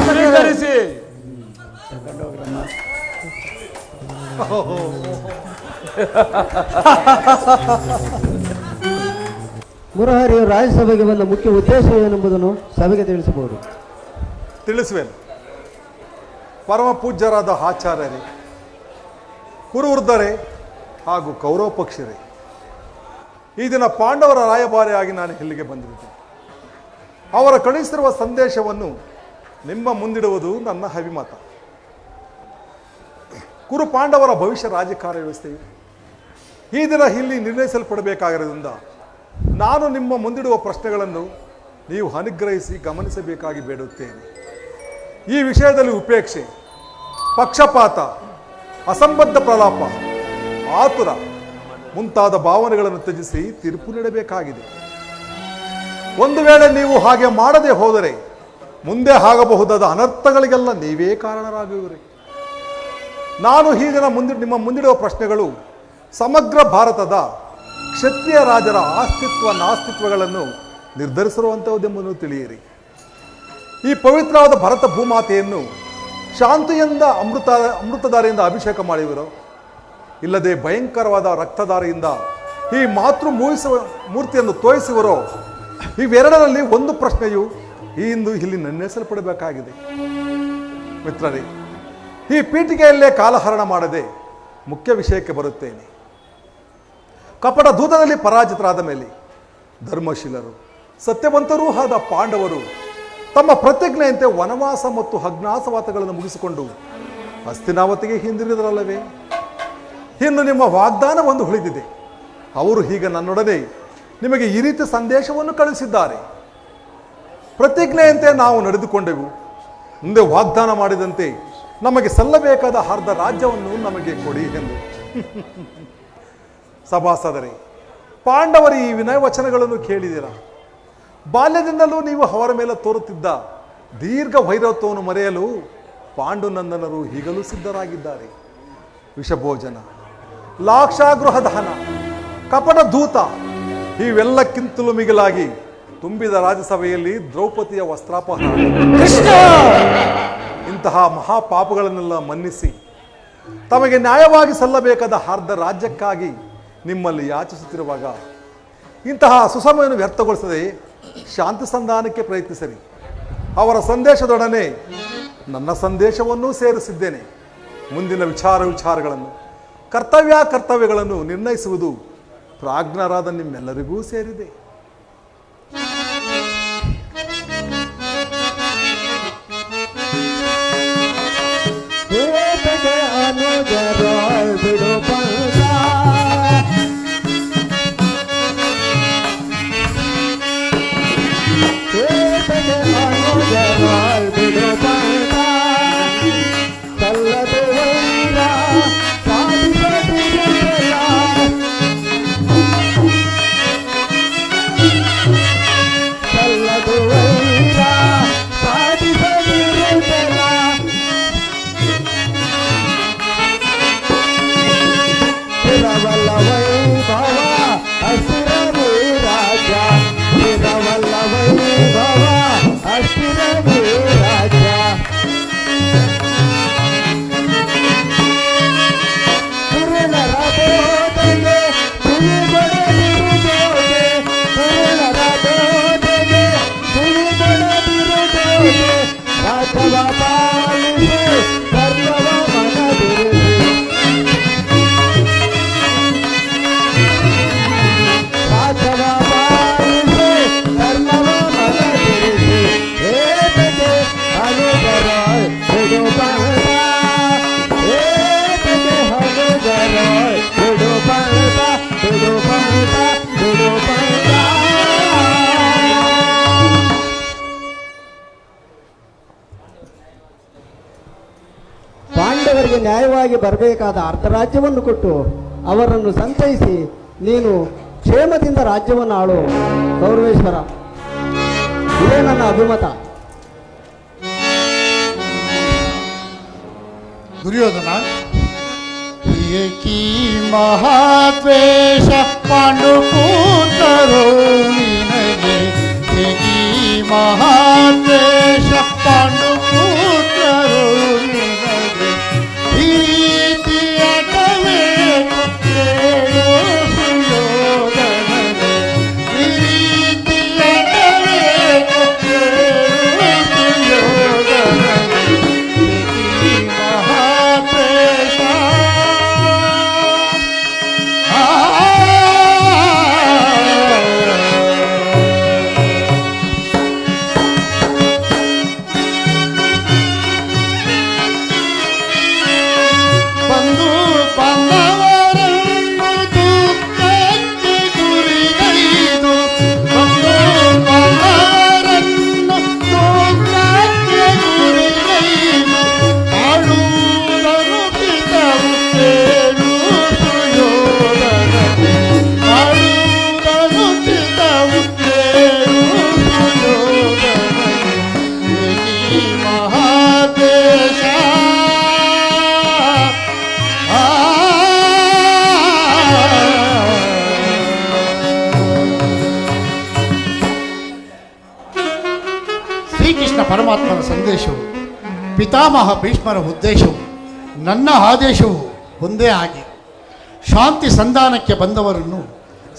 ಸ್ವೀಕರಿಸಿ. ಮುರಹರಿಯು ರಾಜ್ಯಸಭೆಗೆ ಬಂದ ಮುಖ್ಯ ಉದ್ದೇಶ ಏನೆಂಬುದನ್ನು ಸಭೆಗೆ ತಿಳಿಸಬಹುದು. ತಿಳಿಸುವೆನು. ಪರಮ ಪೂಜ್ಯರಾದ ಆಚಾರ್ಯರೇ, ಕುರುವೃದ್ಧರೇ ಹಾಗೂ ಕೌರವ ಪಕ್ಷರೇ, ಈ ದಿನ ಪಾಂಡವರ ರಾಯಭಾರಿಯಾಗಿ ನಾನು ಇಲ್ಲಿಗೆ ಬಂದಿರುತ್ತೇನೆ. ಅವರ ಕಳುಹಿಸಿರುವ ಸಂದೇಶವನ್ನು ನಿಮ್ಮ ಮುಂದಿಡುವುದು ನನ್ನ ಅಭಿಮತ. ಕುರು ಪಾಂಡವರ ಭವಿಷ್ಯ ರಾಜಕಾರ್ಯ ವ್ಯವಸ್ಥೆಯು ಈ ದಿನ ಇಲ್ಲಿ ನಿರ್ಣಯಿಸಲ್ಪಡಬೇಕಾಗಿರೋದ್ರಿಂದ ನಾನು ನಿಮ್ಮ ಮುಂದಿಡುವ ಪ್ರಶ್ನೆಗಳನ್ನು ನೀವು ಅನುಗ್ರಹಿಸಿ ಗಮನಿಸಬೇಕಾಗಿ ಬೇಡುತ್ತೇನೆ. ಈ ವಿಷಯದಲ್ಲಿ ಉಪೇಕ್ಷೆ, ಪಕ್ಷಪಾತ, ಅಸಂಬದ್ಧ ಪ್ರಲಾಪ, ಆತುರ ಮುಂತಾದ ಭಾವನೆಗಳನ್ನು ತ್ಯಜಿಸಿ ತೀರ್ಪು ನೀಡಬೇಕಾಗಿದೆ. ಒಂದು ವೇಳೆ ನೀವು ಹಾಗೆ ಮಾಡದೆ ಹೋದರೆ ಮುಂದೆ ಆಗಬಹುದಾದ ಅನರ್ಥಗಳಿಗೆಲ್ಲ ನೀವೇ ಕಾರಣರಾಗುವಿರಿ. ನಾನು ಈ ದಿನ ನಿಮ್ಮ ಮುಂದಿಡುವ ಪ್ರಶ್ನೆಗಳು ಸಮಗ್ರ ಭಾರತದ ಕ್ಷತ್ರಿಯ ರಾಜರ ಆಸ್ತಿತ್ವ ನಾಸ್ತಿತ್ವಗಳನ್ನು ನಿರ್ಧರಿಸಿರುವಂಥದ್ದೆಂಬುದನ್ನು ತಿಳಿಯಿರಿ. ಈ ಪವಿತ್ರವಾದ ಭರತ ಭೂಮಾತೆಯನ್ನು ಶಾಂತಿಯಿಂದ ಅಮೃತಧಾರೆಯಿಂದ ಅಭಿಷೇಕ ಮಾಡಿರುವರು, ಇಲ್ಲದೆ ಭಯಂಕರವಾದ ರಕ್ತಧಾರೆಯಿಂದ ಈ ಮಾತೃ ಮೂರ್ತಿಯನ್ನು ತೋರಿಸುವರೋ, ಇವೆರಡರಲ್ಲಿ ಒಂದು ಪ್ರಶ್ನೆಯು ಇಂದು ಇಲ್ಲಿ ನಿರ್ಣಯಿಸಲ್ಪಡಬೇಕಾಗಿದೆ. ಮಿತ್ರರೇ, ಈ ಪೀಠಿಕೆಯಲ್ಲೇ ಕಾಲಹರಣ ಮಾಡದೆ ಮುಖ್ಯ ವಿಷಯಕ್ಕೆ ಬರುತ್ತೇನೆ. ಕಪಟ ದೂತದಲ್ಲಿ ಪರಾಜಿತರಾದ ಮೇಲೆ ಧರ್ಮಶೀಲರು, ಸತ್ಯವಂತರೂ ಆದ ಪಾಂಡವರು ತಮ್ಮ ಪ್ರತಿಜ್ಞೆಯಂತೆ ವನವಾಸ ಮತ್ತು ಅಜ್ಞಾತವಾಸಗಳನ್ನು ಮುಗಿಸಿಕೊಂಡು ಹಸ್ತಿನಾವತಿಗೆ ಹಿಂದಿರುಗಿದರಲ್ಲವೇ? ಇನ್ನು ನಿಮ್ಮ ವಾಗ್ದಾನ ಒಂದು ಉಳಿದಿದೆ. ಅವರು ಈಗ ನನ್ನೊಡನೆ ನಿಮಗೆ ಈ ರೀತಿ ಸಂದೇಶವನ್ನು ಕಳಿಸಿದ್ದಾರೆ. ಪ್ರತಿಜ್ಞೆಯಂತೆ ನಾವು ನಡೆದುಕೊಂಡೆವು. ಮುಂದೆ ವಾಗ್ದಾನ ಮಾಡಿದಂತೆ ನಮಗೆ ಸಲ್ಲಬೇಕಾದ ಅರ್ಧ ರಾಜ್ಯವನ್ನು ನಮಗೆ ಕೊಡಿ ಎಂದು. ಸಭಾಸದರೇ, ಪಾಂಡವರು ಈ ವಿನಯ ವಚನಗಳನ್ನು ಕೇಳಿದಿರ. ಬಾಲ್ಯದಿಂದಲೂ ನೀವು ಅವರ ಮೇಲೆ ತೋರುತ್ತಿದ್ದ ದೀರ್ಘ ವೈರತ್ವವನ್ನು ಮರೆಯಲು ಪಾಂಡುನಂದನರು ಈಗಲೂ ಸಿದ್ಧರಾಗಿದ್ದಾರೆ. ವಿಷಭೋಜನ, ಲಾಕ್ಷಾಗೃಹ ದಹನ, ಕಪಟ ದೂತ ಇವೆಲ್ಲಕ್ಕಿಂತಲೂ ಮಿಗಿಲಾಗಿ ತುಂಬಿದ ರಾಜ್ಯಸಭೆಯಲ್ಲಿ ದ್ರೌಪದಿಯ ವಸ್ತ್ರಾಪಹರಣ, ಇಂತಹ ಮಹಾಪಾಪಗಳನ್ನೆಲ್ಲ ಮನ್ನಿಸಿ ತಮಗೆ ನ್ಯಾಯವಾಗಿ ಸಲ್ಲಬೇಕಾದ ಅರ್ಧ ರಾಜ್ಯಕ್ಕಾಗಿ ನಿಮ್ಮಲ್ಲಿ ಯಾಚಿಸುತ್ತಿರುವಾಗ ಇಂತಹ ಸುಸಮಯವನ್ನು ವ್ಯರ್ಥಗೊಳಿಸದೆ ಶಾಂತಿ ಸಂಧಾನಕ್ಕೆ ಪ್ರಯತ್ನಿಸಿರಿ. ಅವರ ಸಂದೇಶದೊಡನೆ ನನ್ನ ಸಂದೇಶವನ್ನೂ ಸೇರಿಸಿದ್ದೇನೆ. ಮುಂದಿನ ವಿಚಾರಗಳನ್ನು ಕರ್ತವ್ಯಗಳನ್ನು ನಿರ್ಣಯಿಸುವುದು ಪ್ರಾಜ್ಞರಾದ ನಿಮ್ಮೆಲ್ಲರಿಗೂ ಸೇರಿದೆ. ಪಾಂಡವರಿಗೆ ನ್ಯಾಯವಾಗಿ ಬರಬೇಕಾದ ಅರ್ಧ ರಾಜ್ಯವನ್ನು ಕೊಟ್ಟು ಅವರನ್ನು ಸಂತೈಸಿ ನೀನು ಕ್ಷೇಮದಿಂದ ರಾಜ್ಯವನ್ನು ಆಳು ಕೌರವೇಶ್ವರ. ಇದೇ ನನ್ನ ಅಭಿಮತ. ದುರ್ಯೋಧನ, ಏಕೀ ಮಹಾದ್ವೇಷ ಪಾಂಡುಪುತ್ರರು ನಿನಗೆ, ಏಕೀ ಮಹಾದ್ವೇಷ ಪಾಂಡುಪುತ್ರ ದೇವರ ಸಂದೇಶವು ಪಿತಾಮಹ ಭೀಷ್ಮರ ಉದ್ದೇಶವು ನನ್ನ ಆದೇಶವು ಒಂದೇ ಆಗಿ ಶಾಂತಿ ಸಂಧಾನಕ್ಕೆ ಬಂದವರನ್ನು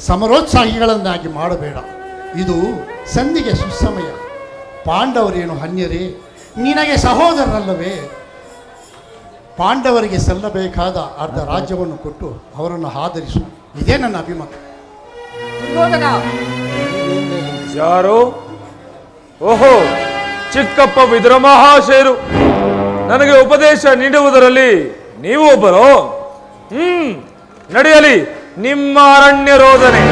ಸಮರೋತ್ಸಾಹಿಗಳನ್ನಾಗಿ ಮಾಡಬೇಡ. ಇದು ಸಂಧಿಗೆ ಸುಸಮಯ. ಪಾಂಡವರೇನು ಅನ್ಯರೇ, ನಿನಗೆ ಸಹೋದರರಲ್ಲವೇ? ಪಾಂಡವರಿಗೆ ಸಲ್ಲಬೇಕಾದ ಅರ್ಧ ರಾಜ್ಯವನ್ನು ಕೊಟ್ಟು ಅವರನ್ನು ಆದರಿಸು. ಇದೇ ನನ್ನ ಅಭಿಮತ. ದುರ್ಯೋಧನ, ಯಾರು? ಓಹೋ, ಚಿಕ್ಕಪ್ಪ ವಿದುರ ಮಹಾಶಯರು. ನನಗೆ ಉಪದೇಶ ನೀಡುವುದರಲ್ಲಿ ನೀವು ಒಬ್ಬರು. ನಡೆಯಲಿ ನಿಮ್ಮ ಅರಣ್ಯ ರೋದನೆ.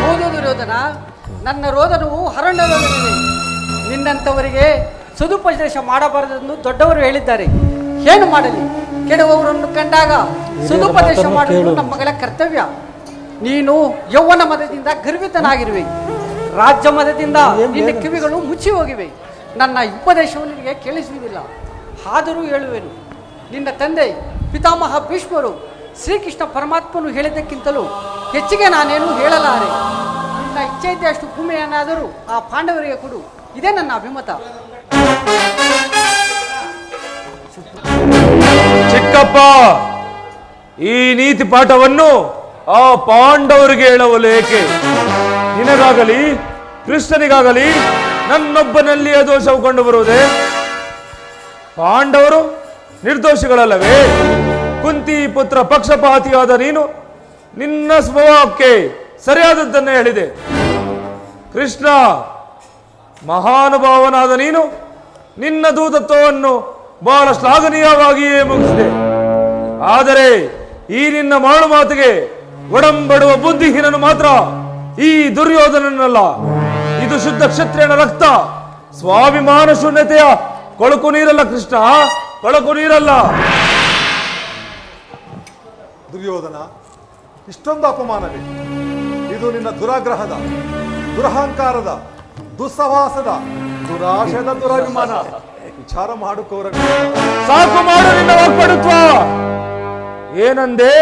ಹೌದು ದುರ್ಯೋಧನ, ನನ್ನ ರೋದನವು ಅರಣ್ಯ ರೋದನವೇ. ನಿನ್ನಂಥವರಿಗೆ ಸದುಪದೇಶ ಮಾಡಬಾರದೆಂದು ದೊಡ್ಡವರು ಹೇಳಿದ್ದಾರೆ. ಏನು ಮಾಡಲಿ, ಕೆಡುವವರನ್ನು ಕಂಡಾಗ ಸದುಪದೇಶ ಮಾಡುವುದು ನಮ್ಮಗಳ ಕರ್ತವ್ಯ. ನೀನು ಯೌವನ ಮದದಿಂದ ಗರ್ವಿತನಾಗಿರುವೆ, ರಾಜ್ಯ ಮದದಿಂದ ನಿನ್ನ ಕಿವಿಗಳು ಮುಚ್ಚಿ ಹೋಗಿವೆ. ನನ್ನ ಉಪದೇಶವು ನಿನಗೆ ಕೇಳಿಸುವುದಿಲ್ಲ. ಆದರೂ ಹೇಳುವೆನು, ನಿನ್ನ ತಂದೆ ಪಿತಾಮಹ ಭೀಷ್ಮರು ಶ್ರೀಕೃಷ್ಣ ಪರಮಾತ್ಮನು ಹೇಳಿದ್ದಕ್ಕಿಂತಲೂ ಹೆಚ್ಚಿಗೆ ನಾನೇನು ಹೇಳಲಾರೆ. ನಿನ್ನ ಇಚ್ಛೆ ಇದ್ದಷ್ಟು ಭೂಮಿಯನ್ನಾದರೂ ಆ ಪಾಂಡವರಿಗೆ ಕೊಡು. ಇದೇ ನನ್ನ ಅಭಿಮತ. ಚಿಕ್ಕಪ್ಪ, ಈ ನೀತಿ ಪಾಠವನ್ನು ಆ ಪಾಂಡವರಿಗೆ ಹೇಳವಲು ಏಕೆ? ನಿನಗಾಗಲಿ ಕೃಷ್ಣನಿಗಾಗಲಿ ನನ್ನೊಬ್ಬನಲ್ಲಿಯೇ ದೋಷವು ಕಂಡು ಬರುವುದೇ? ಪಾಂಡವರು ನಿರ್ದೋಷಿಗಳಲ್ಲವೇ? ಕುಂತಿ ಪುತ್ರ ಪಕ್ಷಪಾತಿಯಾದ ನೀನು ನಿನ್ನ ಸ್ವಭಾವಕ್ಕೆ ಸರಿಯಾದದ್ದನ್ನೇ ಹೇಳಿದೆ. ಕೃಷ್ಣ ಮಹಾನುಭಾವನಾದ ನೀನು ನಿನ್ನ ದೂತತ್ವವನ್ನು ಬಹಳ ಶ್ಲಾಘನೀಯವಾಗಿಯೇ ಮುಗಿಸಿದೆ. ಆದರೆ ಈ ನಿನ್ನ ಮಾಡು ಮಾತಿಗೆ ಒಡಂಬಡುವ ಬುದ್ಧಿಹೀನನು ಮಾತ್ರ ಈ ದುರ್ಯೋಧನನಲ್ಲ. ಇದು ಶುದ್ಧ ಕ್ಷತ್ರಿಯನ ರಕ್ತ. ಸ್ವಾಭಿಮಾನ ಶೂನ್ಯತೆಯ ಕೊಳಕು ನೀರಲ್ಲ ಕೃಷ್ಣ, ಕೊಳಕು ನೀರಲ್ಲ. ದುರ್ಯೋಧನ, ಇಷ್ಟೊಂದು ಅಪಮಾನವೇ? ಇದು ನಿನ್ನ ದುರಾಗ್ರಹದ, ದುರಹಂಕಾರದ, ದುಸ್ಸವಾಸದ, ದುರಾಶಯದ ದುರಭಿಮಾನ. ವಿಚಾರ ಮಾಡು ಕೌರವ. ಸಾಕು ಮಾಡು ನಿನ್ನ ವಾಗ್ಪಟುತ್ವ. ಏನಂದೆ?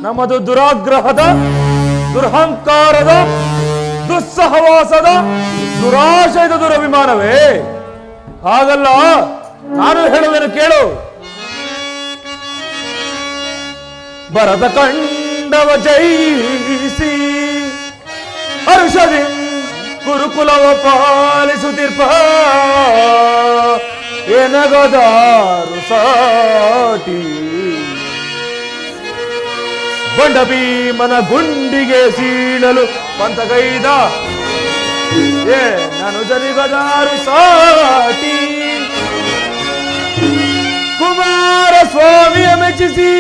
ನಮ್ಮದು ದುರಾಗ್ರಹದ, ದುರಹಂಕಾರದ, ದುಸ್ಸಹವಾಸದ, ದುರಾಶಯದ ದುರಭಿಮಾನವೇ? ಹಾಗಲ್ಲ, ನಾನು ಹೇಳುವುದನ್ನು ಕೇಳು. ಭರತ ಕಂಡವ ಜಯಿಸಿ ಹರ್ಷದಿ ಗುರುಕುಲವ ಪಾಲಿಸುತ್ತಿರ್ಪ ಎನಗದಾರು ಸಾಟಿ ಬಂಡ ಭೀಮನ ಗುಂಡಿಗೆ ಸೀಳಲು ಪಂಥಗೈದ ನಾನು ಜನಿಗದಾರು ಸಾಟಿ ಕುಮಾರ ಸ್ವಾಮಿಯ ಮೆಚ್ಚಿಸಿ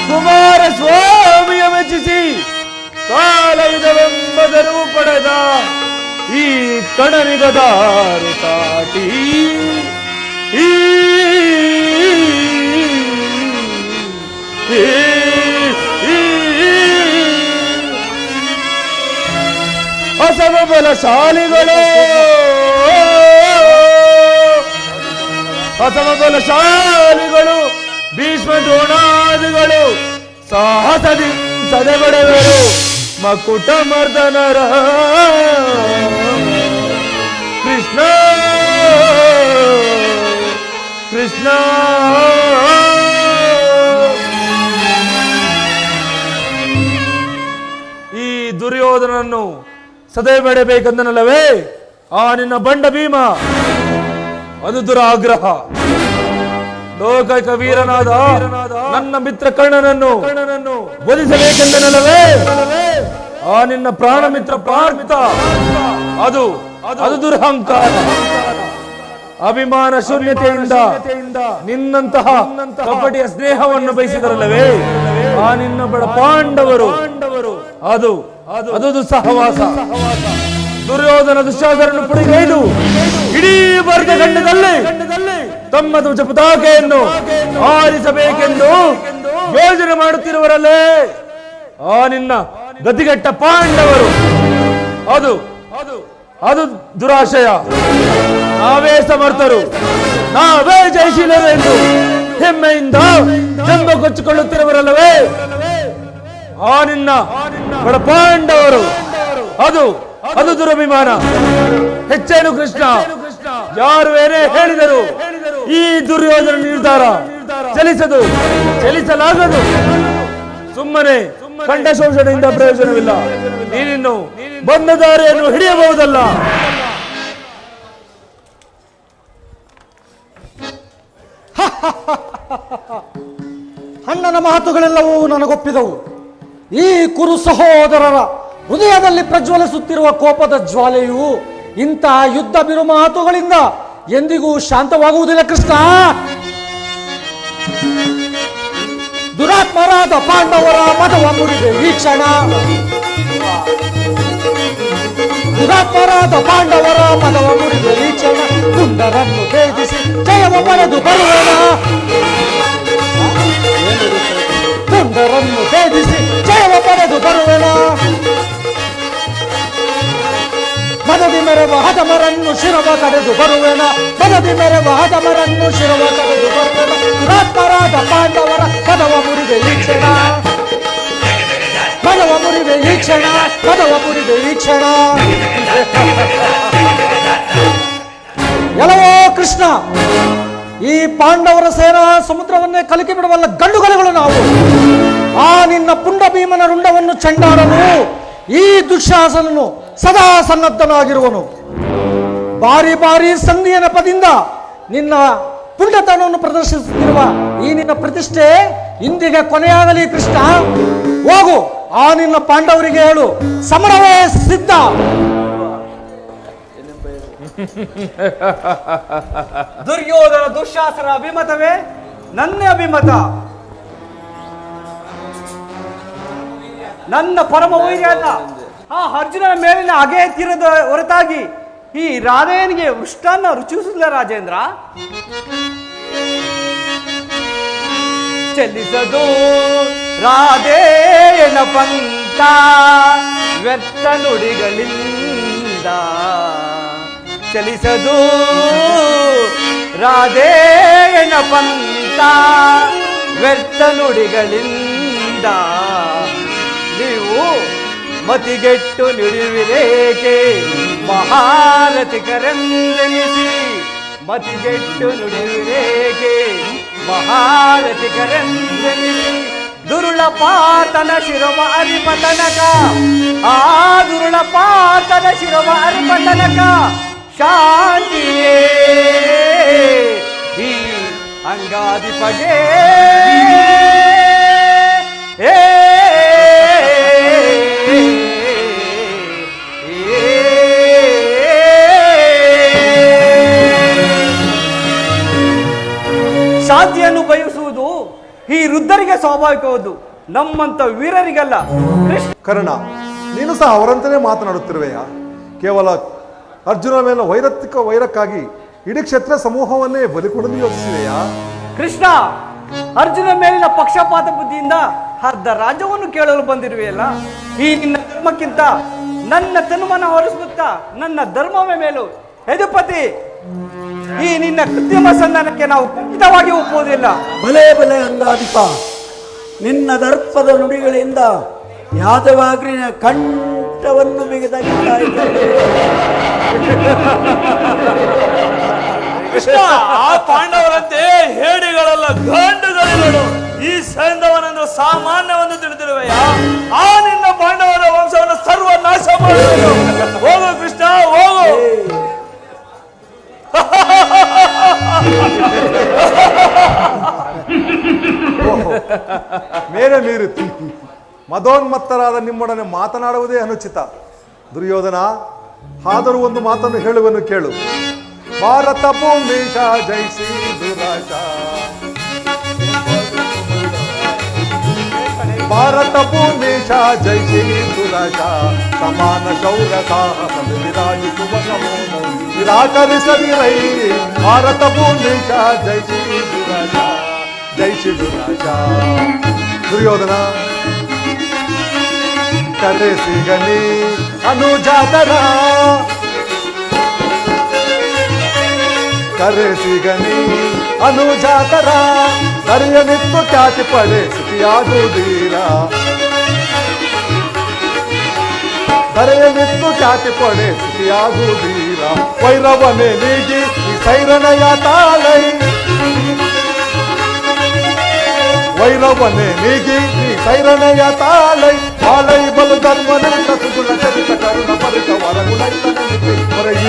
ಕುಮಾರ ಸ್ವಾಮಿಯ ಮೆಚ್ಚಿಸಿ ಕಾಲವಿದವೆಂಬದರೂ ಪಡೆದ ಈ ಕಣನಿಗದಾರು ಸಾಟಿ ಅಸಮ ಬಲಶಾಲಿಗಳು ಅಸಮ ಬಲಶಾಲಿಗಳು ಭೀಷ್ಮ ದ್ರೋಣಾದಿಗಳು ಸಾಹಸದಿ ಸದೆಬಡವರು ಮಕುಟ ಮರ್ದನರ ಕೃಷ್ಣ ಕೃಷ್ಣ ಈ ದುರ್ಯೋಧನನ್ನು ಸದೆಬಡಬೇಕೆಂದನಲ್ಲವೇ ಆ ನಿನ್ನ ಬಂಡ ಭೀಮ? ಅದು ದುರಾಗ್ರಹ. ಲೋಕೈಕ ವೀರನಾದ ನನ್ನ ಮಿತ್ರ ಕರ್ಣನನ್ನು ವಧಿಸಬೇಕೆಂದನಲ್ಲವೇ ಆ ನಿನ್ನ ಪ್ರಾಣ ಮಿತ್ರ ಪಾರ್ಥ? ಅದು ಅದು ದುರಹಂಕಾರ. ಅಭಿಮಾನ ಶೂನ್ಯತೆಯಿಂದ ನಿನ್ನಂತಹ ಕಪಟಿಯ ಸ್ನೇಹವನ್ನು ಬಯಸಿದರಲ್ಲವೇ ಆ ನಿನ್ನ ಬಡ ಪಾಂಡವರು? ಅದು ಅದು ದುಸ್ಸಹವಾಸ. ದುರ್ಯೋಧನ ದುಶ್ಯಾಸರನ್ನು ಪುಡಿಗೈದು ಇಡೀ ವರ್ಗ ಖಂಡದಲ್ಲಿ ತಮ್ಮ ಧ್ವಜ ಪತಾಕೆಯನ್ನು ಆರಿಸಬೇಕೆಂದು ಯೋಜನೆ ಮಾಡುತ್ತಿರುವರಲ್ಲೇ ಆ ನಿನ್ನ ಗತಿಗೆಟ್ಟ ಪಾಂಡವರು. ಅದು ಅದು ಅದು ದುರಾಶಯ. ನಾವೇ ಸಮರ್ಥರು, ನಾವೇ ಜಯಶೀಲರು ಎಂದು ಹೆಮ್ಮೆಯಿಂದ ಜಂಬ ಕೊಚ್ಚಿಕೊಳ್ಳುತ್ತಿರುವರಲ್ಲವೇ ಆ ನಿನ್ನ ಬಡಪಾಂಡವರು ಅದು ಅದು ದುರಭಿಮಾನ. ಹೆಚ್ಚೇನು ಕೃಷ್ಣ, ಯಾರು ಏನೇ ಹೇಳಿದರು ಈ ದುರ್ಯೋಧನ ನಿರ್ಧಾರ ಚಲಿಸಲಾಗದು. ಸುಮ್ಮನೆ ಕಂಡ ಶೋಷಣೆಯಿಂದ ಪ್ರಯೋಜನವಿಲ್ಲ. ನೀನಿನ್ನು ಬಂದ ದಾರಿಯನ್ನು ಹಿಡಿಯಬಹುದಲ್ಲ. ಅಣ್ಣನ ಮಾತುಗಳೆಲ್ಲವೂ ನನಗೊಪ್ಪಿದವು. ಈ ಕುರು ಸಹೋದರರ ಹೃದಯದಲ್ಲಿ ಪ್ರಜ್ವಲಿಸುತ್ತಿರುವ ಕೋಪದ ಜ್ವಾಲೆಯು ಇಂತಹ ಯುದ್ಧ ಬಿರು ಮಾತುಗಳಿಂದ ಎಂದಿಗೂ ಶಾಂತವಾಗುವುದಿಲ್ಲ ಕೃಷ್ಣ. ದುರಾತ್ಮರಾದ ಪಾಂಡವರ ಮತವ ಮುರಿದೆ ಈ ಕ್ಷಣ. ದುರಾತ್ಮರಾದ ಪಾಂಡವರ ಮತವ ಮುರಿದೆ ಈ ಕ್ಷಣ. ಪುಂಡರನ್ನು ಭೇದಿಸಿ ಜಯವ ಪಡೆದು ಬರುವೆನ. ಪುಂಡರನ್ನು ಭೇದಿಸಿ ಜಯವ ಪಡೆದು ಬರುವೆನ. ಮನದಿ ಮೆರವ ಹದಮರನ್ನು ಶಿರವ ಕರೆದು ಬರುವೆನ. ಮನದಿ ಮೆರವ ಹದಮರನ್ನು ಶಿರವ ಕರೆದು ಬರುವೆನ. ದುರಾತ್ಮರಾದ ಪಾಂಡವರ ಪದವ ಮುರಿದೆ ಈ ಕ್ಷಣ. ಪದವ ಮುರಿದೆ ಈ ಕ್ಷಣ. ಪದವ ಮುರಿದೆ ಈ ಕ್ಷಣ. ಎಲ್ಲವೋ ಕೃಷ್ಣ, ಈ ಪಾಂಡವರ ಸೇನಾ ಸಮುದ್ರವನ್ನೇ ಕಲಕಿ ಬಿಡುವಲ್ಲ ಗಂಡುಗಲಗಳು ನಾವು. ಆ ನಿನ್ನ ಪುಂಡ ಭೀಮನ ರುಂಡವನ್ನು ಚೆಂಡಾಡಲು ಈ ದುಶ್ಯಾಸನನು ಸದಾ ಸನ್ನದ್ಧನಾಗಿರುವನು. ಬಾರಿ ಬಾರಿ ಸಂಧಿಯ ನೆಪದಿಂದ ನಿನ್ನ ಪುಂಡತನವನ್ನು ಪ್ರದರ್ಶಿಸುತ್ತಿರುವ ಈ ನಿನ್ನ ಪ್ರತಿಷ್ಠೆ ಇಂದಿಗೆ ಕೊನೆಯಾಗಲಿ ಕೃಷ್ಣ. ಹೋಗು, ಆ ನಿನ್ನ ಪಾಂಡವರಿಗೆ ಹೇಳು, ಸಮರವೇ ಸಿದ್ಧ. ದುರ್ಯೋಧನ ದುಶ್ಯಾಸನ ಅಭಿಮತವೇ ನನ್ನ ಅಭಿಮತ. ನನ್ನ ಪರಮ ವೈರ್ಯಾದ ಆ ಅರ್ಜುನನ ಮೇಲಿನ ಅಗೆ ತೀರದ ಹೊರತಾಗಿ ಈ ರಾಧೇಯನಿಗೆ ವೃಷ್ಟಾನ್ನ ರುಚಿಸುವುದಿಲ್ಲ ರಾಜೇಂದ್ರ. ಚಲಿಸದು ರಾಧೇಯನ ಪಂಥ ವ್ಯರ್ಥ ನುಡಿಗಳಿಂದ. ಚಲಿಸದು ರಾಧೇಯನ ಪಂಥ ವ್ಯರ್ಥ ನುಡಿಗಳಿಂದ. ನೀವು ಮತಿಗೆಟ್ಟು ನುಡಿವಿರೇಕೆ ಮಹಾರಥಿಕರೆಂದೆನಿಸಿ. ಮತಿಗೆಟ್ಟು ನುಡಿವಿರೇಕೆ ಮಹಾರಥಿಕರೆಂದೆನಿಸಿ. ದುರುಳ ಪಾತನ ಶಿರವ ಅರಿಪತನಕ. ಆ ದುರುಳ ಪಾತನ ಶಿರವ ಅರಿಪತನಕ ಶಾಂತಿಯೇ ಈ ಅಂಗಾಧಿಪಗೆ. ಶಾಂತಿಯನ್ನು ಬಯಸುವುದು ಈ ವೃದ್ಧರಿಗೆ ಸ್ವಾಭಾವಿಕವಾದ್ದು, ನಮ್ಮಂತ ವೀರರಿಗಲ್ಲ. ಕರ್ಣ, ನೀನು ಸಹ ಅವರಂತೆಯೇ ಮಾತನಾಡುತ್ತಿರುವೆಯಾ? ಕೇವಲ ಅರ್ಜುನ ಮೇಲೆ ವೈರಕ್ಕಾಗಿ ಇಡೀ ಕ್ಷೇತ್ರ ಸಮೂಹವನ್ನೇ ಬಲಿಕೊಡಲು ಯೋಚಿಸಿದೆಯಾ? ಕೃಷ್ಣ, ಅರ್ಜುನ ಮೇಲಿನ ಪಕ್ಷಪಾತ ಬುದ್ಧಿಯಿಂದ ಅರ್ಧ ರಾಜ್ಯವನ್ನು ಕೇಳಲು ಬಂದಿರುವೆಯಲ್ಲ. ಈ ನಿನ್ನ ಧರ್ಮಕ್ಕಿಂತ ನನ್ನ ತನುಮನ ಹೊರಿಸುತ್ತಾ ನನ್ನ ಧರ್ಮವೇ ಮೇಲು. ಯದುಪತಿ, ಈ ನಿನ್ನ ಕೃತ್ರಿಮ ಸಂಧಾನಕ್ಕೆ ನಾವು ಖಂಡಿತವಾಗಿ ಒಪ್ಪುವುದಿಲ್ಲ. ಬಲೆ ಬಲೆ ಅಂಗಾಧಿಪ, ನಿನ್ನ ದರ್ಪದ ನುಡಿಗಳಿಂದ ಯಾದವಾಗ್ರಿನ ಕಂಠವನ್ನು ಬಿಗಿದಾಗಿದ್ದ. ಕೃಷ್ಣ, ಆ ಪಾಂಡವರಂತೆ ಹೇಡಿಗಳಲ್ಲ, ಗಂಡುಗಳಿಗಳು. ಈ ಸೈಂಧವನನ್ನು ಸಾಮಾನ್ಯವನ್ನು ತಿಳಿದಿರುವೆಯ? ಆ ನಿನ್ನ ಪಾಂಡವರ ವಂಶವನ್ನು ಸರ್ವನಾಶ ಮಾಡುವುದು. ಹೋಗು ಕೃಷ್ಣ, ಹೋಗು. ಮೇಲೆ ಮೀರಿತು. ಮದೋನ್ಮತ್ತರಾದ ನಿಮ್ಮೊಡನೆ ಮಾತನಾಡುವುದೇ ಅನುಚಿತ. ದುರ್ಯೋಧನ, ಆದರೂ ಒಂದು ಮಾತನ್ನು ಹೇಳುವೆನು ಕೇಳು. ಭಾರತ ಭೂಮಿಷ ಜೈಸಿ ದುರಾಶ. ಭಾರತ ಭೂಮಿಷ ಜೈಸಿ ದುರಾಶ. ಸಮಾನ ಶೌರ್ಯ ಸಾಹಸ ವಿರಾಜಿಸುವ ನಮೋ ನಿರಾಕರಿಸದಿರೈ. ಭಾರತ ಭೂಮಿಷ ಜೈಸಿ ದುರಾಶ. ಜೈಸಿ ದುರಾಶ. ದುರ್ಯೋಧನ, ಕರೆಸಿಗನಿ ಅನುಜಾತರ. ಕರೆಸಿಗನಿ ಅನುಜಾತರ. ಕರೆಯನಿತ್ತು ಖ್ಯಾತಿ ಪಡೆ ಸ್ಥಿತಿಯಾಗುವುದೀರ. ಕರೆಯಲಿತ್ತು ಖ್ಯಾತಿ ಪಡೆ ಸುಖಿಯಾಗುವುದೀರ ವೈರವನೇ ನೀಗಿ ಈ ಸೈರಣೆಯ ತಾಳೈ ವೈರವನೇ ನೀಗಿ ಈ ಸೈರಣೆಯ ತಾಳೈ ಬಾಳೈ ಬಲು ಧರ್ಮನಿಂದ ಸುಗುಣ ಚರಿತ ಕರುಣ ಪರಿತ ಹೊರ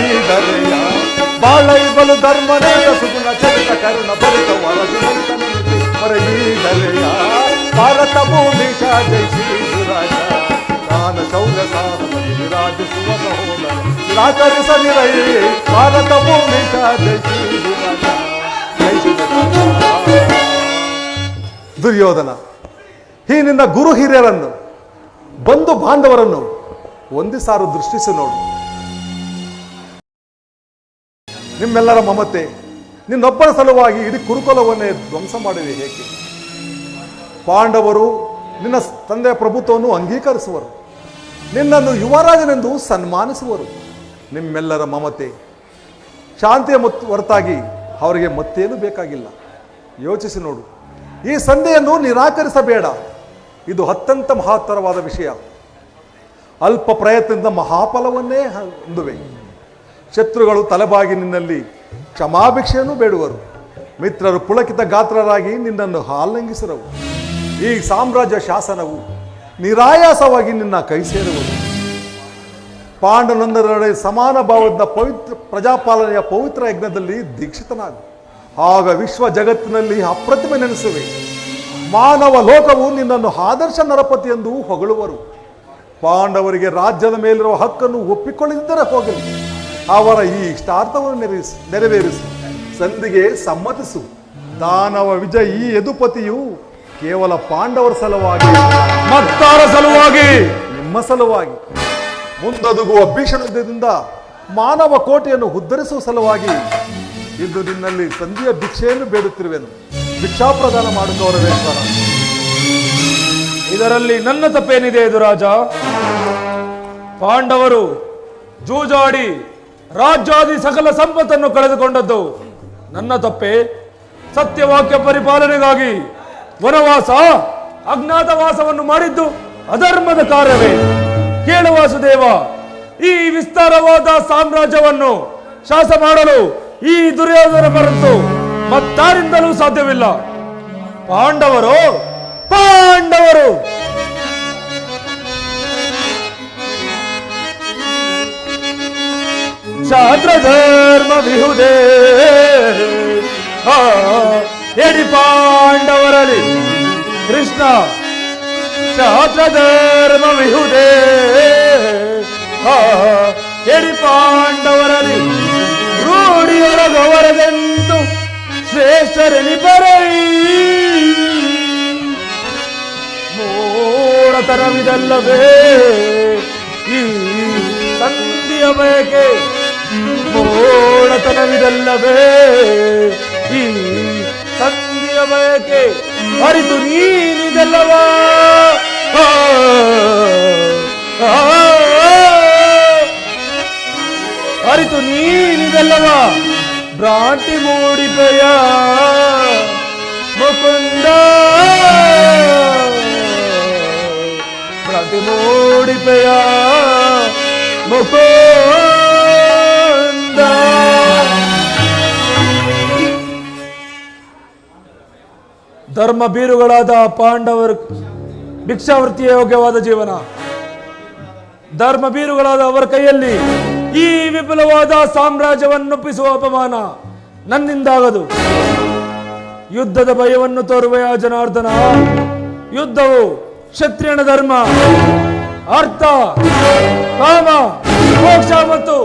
ಈ ದರೆಯ ಬಾಳೈ ಬಲು ಧರ್ಮನಿಂದ ಸುಗುಣ ಚರಿತ ಕರುಣ ಪರಿತ ಹೊರ ಈ ದರೆಯ ಭಾರತ ಭೂಮಿ ಜೈ ಶ್ರೀ ರಾಜ ದಾನ ಶೌರ್ಯ ಸಾಹಸದಿ ವಿರಾಜಿಸುವ ಸಹೋದರ ನಿರಾಕರಿಸದಿರೈ ಭಾರತ ಭೂಮಿ ಜೈ ಶ್ರೀ ರಾಜ ಜೈ ಶ್ರೀ ರಾಜ. ದುರ್ಯೋಧನ, ಈ ನಿನ್ನ ಗುರು ಹಿರಿಯರನ್ನು ಬಂಧು ಬಾಂಧವರನ್ನು ಒಂದು ಸಾರು ದೃಷ್ಟಿಸಿ ನೋಡು. ನಿಮ್ಮೆಲ್ಲರ ಮಮತೆ ನಿನ್ನೊಬ್ಬರ ಸಲುವಾಗಿ ಇಡೀ ಕುರುಕುಲವನ್ನೇ ಧ್ವಂಸ ಮಾಡಿದೆ ಏಕೆ? ಪಾಂಡವರು ನಿನ್ನ ತಂದೆಯ ಪ್ರಭುತ್ವವನ್ನು ಅಂಗೀಕರಿಸುವರು, ನಿನ್ನನ್ನು ಯುವರಾಜನೆಂದು ಸನ್ಮಾನಿಸುವರು. ನಿಮ್ಮೆಲ್ಲರ ಮಮತೆ ಶಾಂತಿಯ ಹೊರತಾಗಿ ಅವರಿಗೆ ಮತ್ತೇನು ಬೇಕಾಗಿಲ್ಲ. ಯೋಚಿಸಿ ನೋಡು, ಈ ಸಂಧಿಯನ್ನು ನಿರಾಕರಿಸಬೇಡ. ಇದು ಅತ್ಯಂತ ಮಹತ್ತರವಾದ ವಿಷಯ. ಅಲ್ಪ ಪ್ರಯತ್ನದಿಂದ ಮಹಾಫಲವನ್ನೇ ಹೊಂದುವೆ. ಶತ್ರುಗಳು ತಲೆಬಾಗಿ ನಿನ್ನಲ್ಲಿ ಕ್ಷಮಾಭಿಕ್ಷೆಯನ್ನು ಬೇಡುವರು. ಮಿತ್ರರು ಪುಳಕಿತ ಗಾತ್ರರಾಗಿ ನಿನ್ನನ್ನು ಆಲಿಂಗಿಸಿರವು. ಈ ಸಾಮ್ರಾಜ್ಯ ಶಾಸನವು ನಿರಾಯಾಸವಾಗಿ ನಿನ್ನ ಕೈ ಸೇರುವುದು. ಪಾಂಡವನೊಂದರಡೆ ಸಮಾನ ಭಾವದ ಪವಿತ್ರ ಪ್ರಜಾಪಾಲನೆಯ ಪವಿತ್ರ ಯಜ್ಞದಲ್ಲಿ ದೀಕ್ಷಿತನಾಗು. ಆಗ ವಿಶ್ವ ಜಗತ್ತಿನಲ್ಲಿ ಅಪ್ರತಿಮೆ ನೆನೆಸುವೆ. ಮಾನವ ಲೋಕವು ನಿನ್ನನ್ನು ಆದರ್ಶ ನರಪತಿ ಎಂದು ಹೊಗಳುವರು. ಪಾಂಡವರಿಗೆ ರಾಜ್ಯದ ಮೇಲಿರುವ ಹಕ್ಕನ್ನು ಒಪ್ಪಿಕೊಳ್ಳದಿದ್ದರೆ ಹೋಗಲಿ, ಅವರ ಈ ಇಷ್ಟಾರ್ಥವನ್ನು ನೆರವೇರಿಸು. ಸಂಧಿಗೆ ಸಮ್ಮತಿಸು. ದಾನವ ವಿಜಯ ಈ ಯದುಪತಿಯು ಕೇವಲ ಪಾಂಡವರ ಸಲುವಾಗಿ, ಮತ್ತಾರ ಸಲುವಾಗಿ, ನಿಮ್ಮ ಸಲುವಾಗಿ ಮುಂದೊದಗುವ ಭೀಷಣದಿಂದ ಮಾನವ ಕೋಟೆಯನ್ನು ಉದ್ಧರಿಸುವ ಸಲುವಾಗಿ ಇಂದು ನಿನ್ನಲ್ಲಿ ಸಂಧಿಯ ಭಿಕ್ಷೆಯನ್ನು ಬೇಡುತ್ತಿರುವೆನು. ಭಿಕ್ಷಾ ಪ್ರದಾನ ಮಾಡು ಗೌರವೇಶ್ವರ. ಇದರಲ್ಲಿ ನನ್ನ ತಪ್ಪೇನಿದೆ ಯುಧರಾಜ? ಪಾಂಡವರು ಜೂಜಾಡಿ ರಾಜ್ಯಾದಿ ಸಕಲ ಸಂಪತ್ತನ್ನು ಕಳೆದುಕೊಂಡದ್ದು ನನ್ನ ತಪ್ಪೆ. ಸತ್ಯವಾಕ್ಯ ಪರಿಪಾಲನೆಗಾಗಿ ವನವಾಸ ಅಜ್ಞಾತವಾಸವನ್ನು ಮಾಡಿದ್ದು ಅಧರ್ಮದ ಕಾರ್ಯವೇ? ಕೇಳು ವಾಸುದೇವ, ಈ ವಿಸ್ತಾರವಾದ ಸಾಮ್ರಾಜ್ಯವನ್ನು ಶಾಸ ಮಾಡಲು ಈ ದುರ್ಯೋಧನ ಹೊರತು ಮತ್ತಾರಿಂದಲೂ ಸಾಧ್ಯವಿಲ್ಲ. ಪಾಂಡವರು ಶಾಸ್ತ್ರ ಧರ್ಮ ವಿಹುದೇ ಎಡಿ ಪಾಂಡವರಲ್ಲಿ ಕೃಷ್ಣ ಶಾಸ್ತ್ರ ಧರ್ಮ ವಿಹುದೇ ಎಡಿ ಪಾಂಡವರಲ್ಲಿ ರೂಢಿಯೊಳಗವರದೆಂದು ಶ್ರೇಷ್ಠರೆನಿಪರೈ ಮೂಢತನವಿದಲ್ಲವೇ ಈ ಸಂಧಿಯ ಬಯಕೆ? ಮೂಢತನವಿದಲ್ಲವೇ ಈ ಸಂಧಿಯ ಬಯಕೆ? ಅರಿತು ನೀನಿದಲ್ಲವಾ ಅರಿತು ನೀನಿದಲ್ಲವಾ ಭ್ರಾಂತಿ ಮೂಡಿಪೆಯ ಮುಕುಂದ? ಭ್ರಾಂತಿ ಮೂಡಿಪೆಯ ಮುಕುಂದ. ಧರ್ಮ ಬೀರುಗಳಾದ ಪಾಂಡವರು ಭಿಕ್ಷಾವೃತ್ತಿಯ ಯೋಗ್ಯವಾದ ಜೀವನ. ಧರ್ಮ ಬೀರುಗಳಾದ ಅವರ ಕೈಯಲ್ಲಿ ಈ ವಿಪುಲವಾದ ಸಾಮ್ರಾಜ್ಯವನ್ನೊಪ್ಪಿಸುವ ಅಪಮಾನ ನನ್ನಿಂದಾಗದು. ಯುದ್ಧದ ಭಯವನ್ನು ತೋರುವೆಯ ಜನಾರ್ದನ? ಯುದ್ಧವು ಕ್ಷತ್ರಿಯನ ಧರ್ಮ, ಅರ್ಥ, ಕಾಮ, ಮೋಕ್ಷ ಮತ್ತು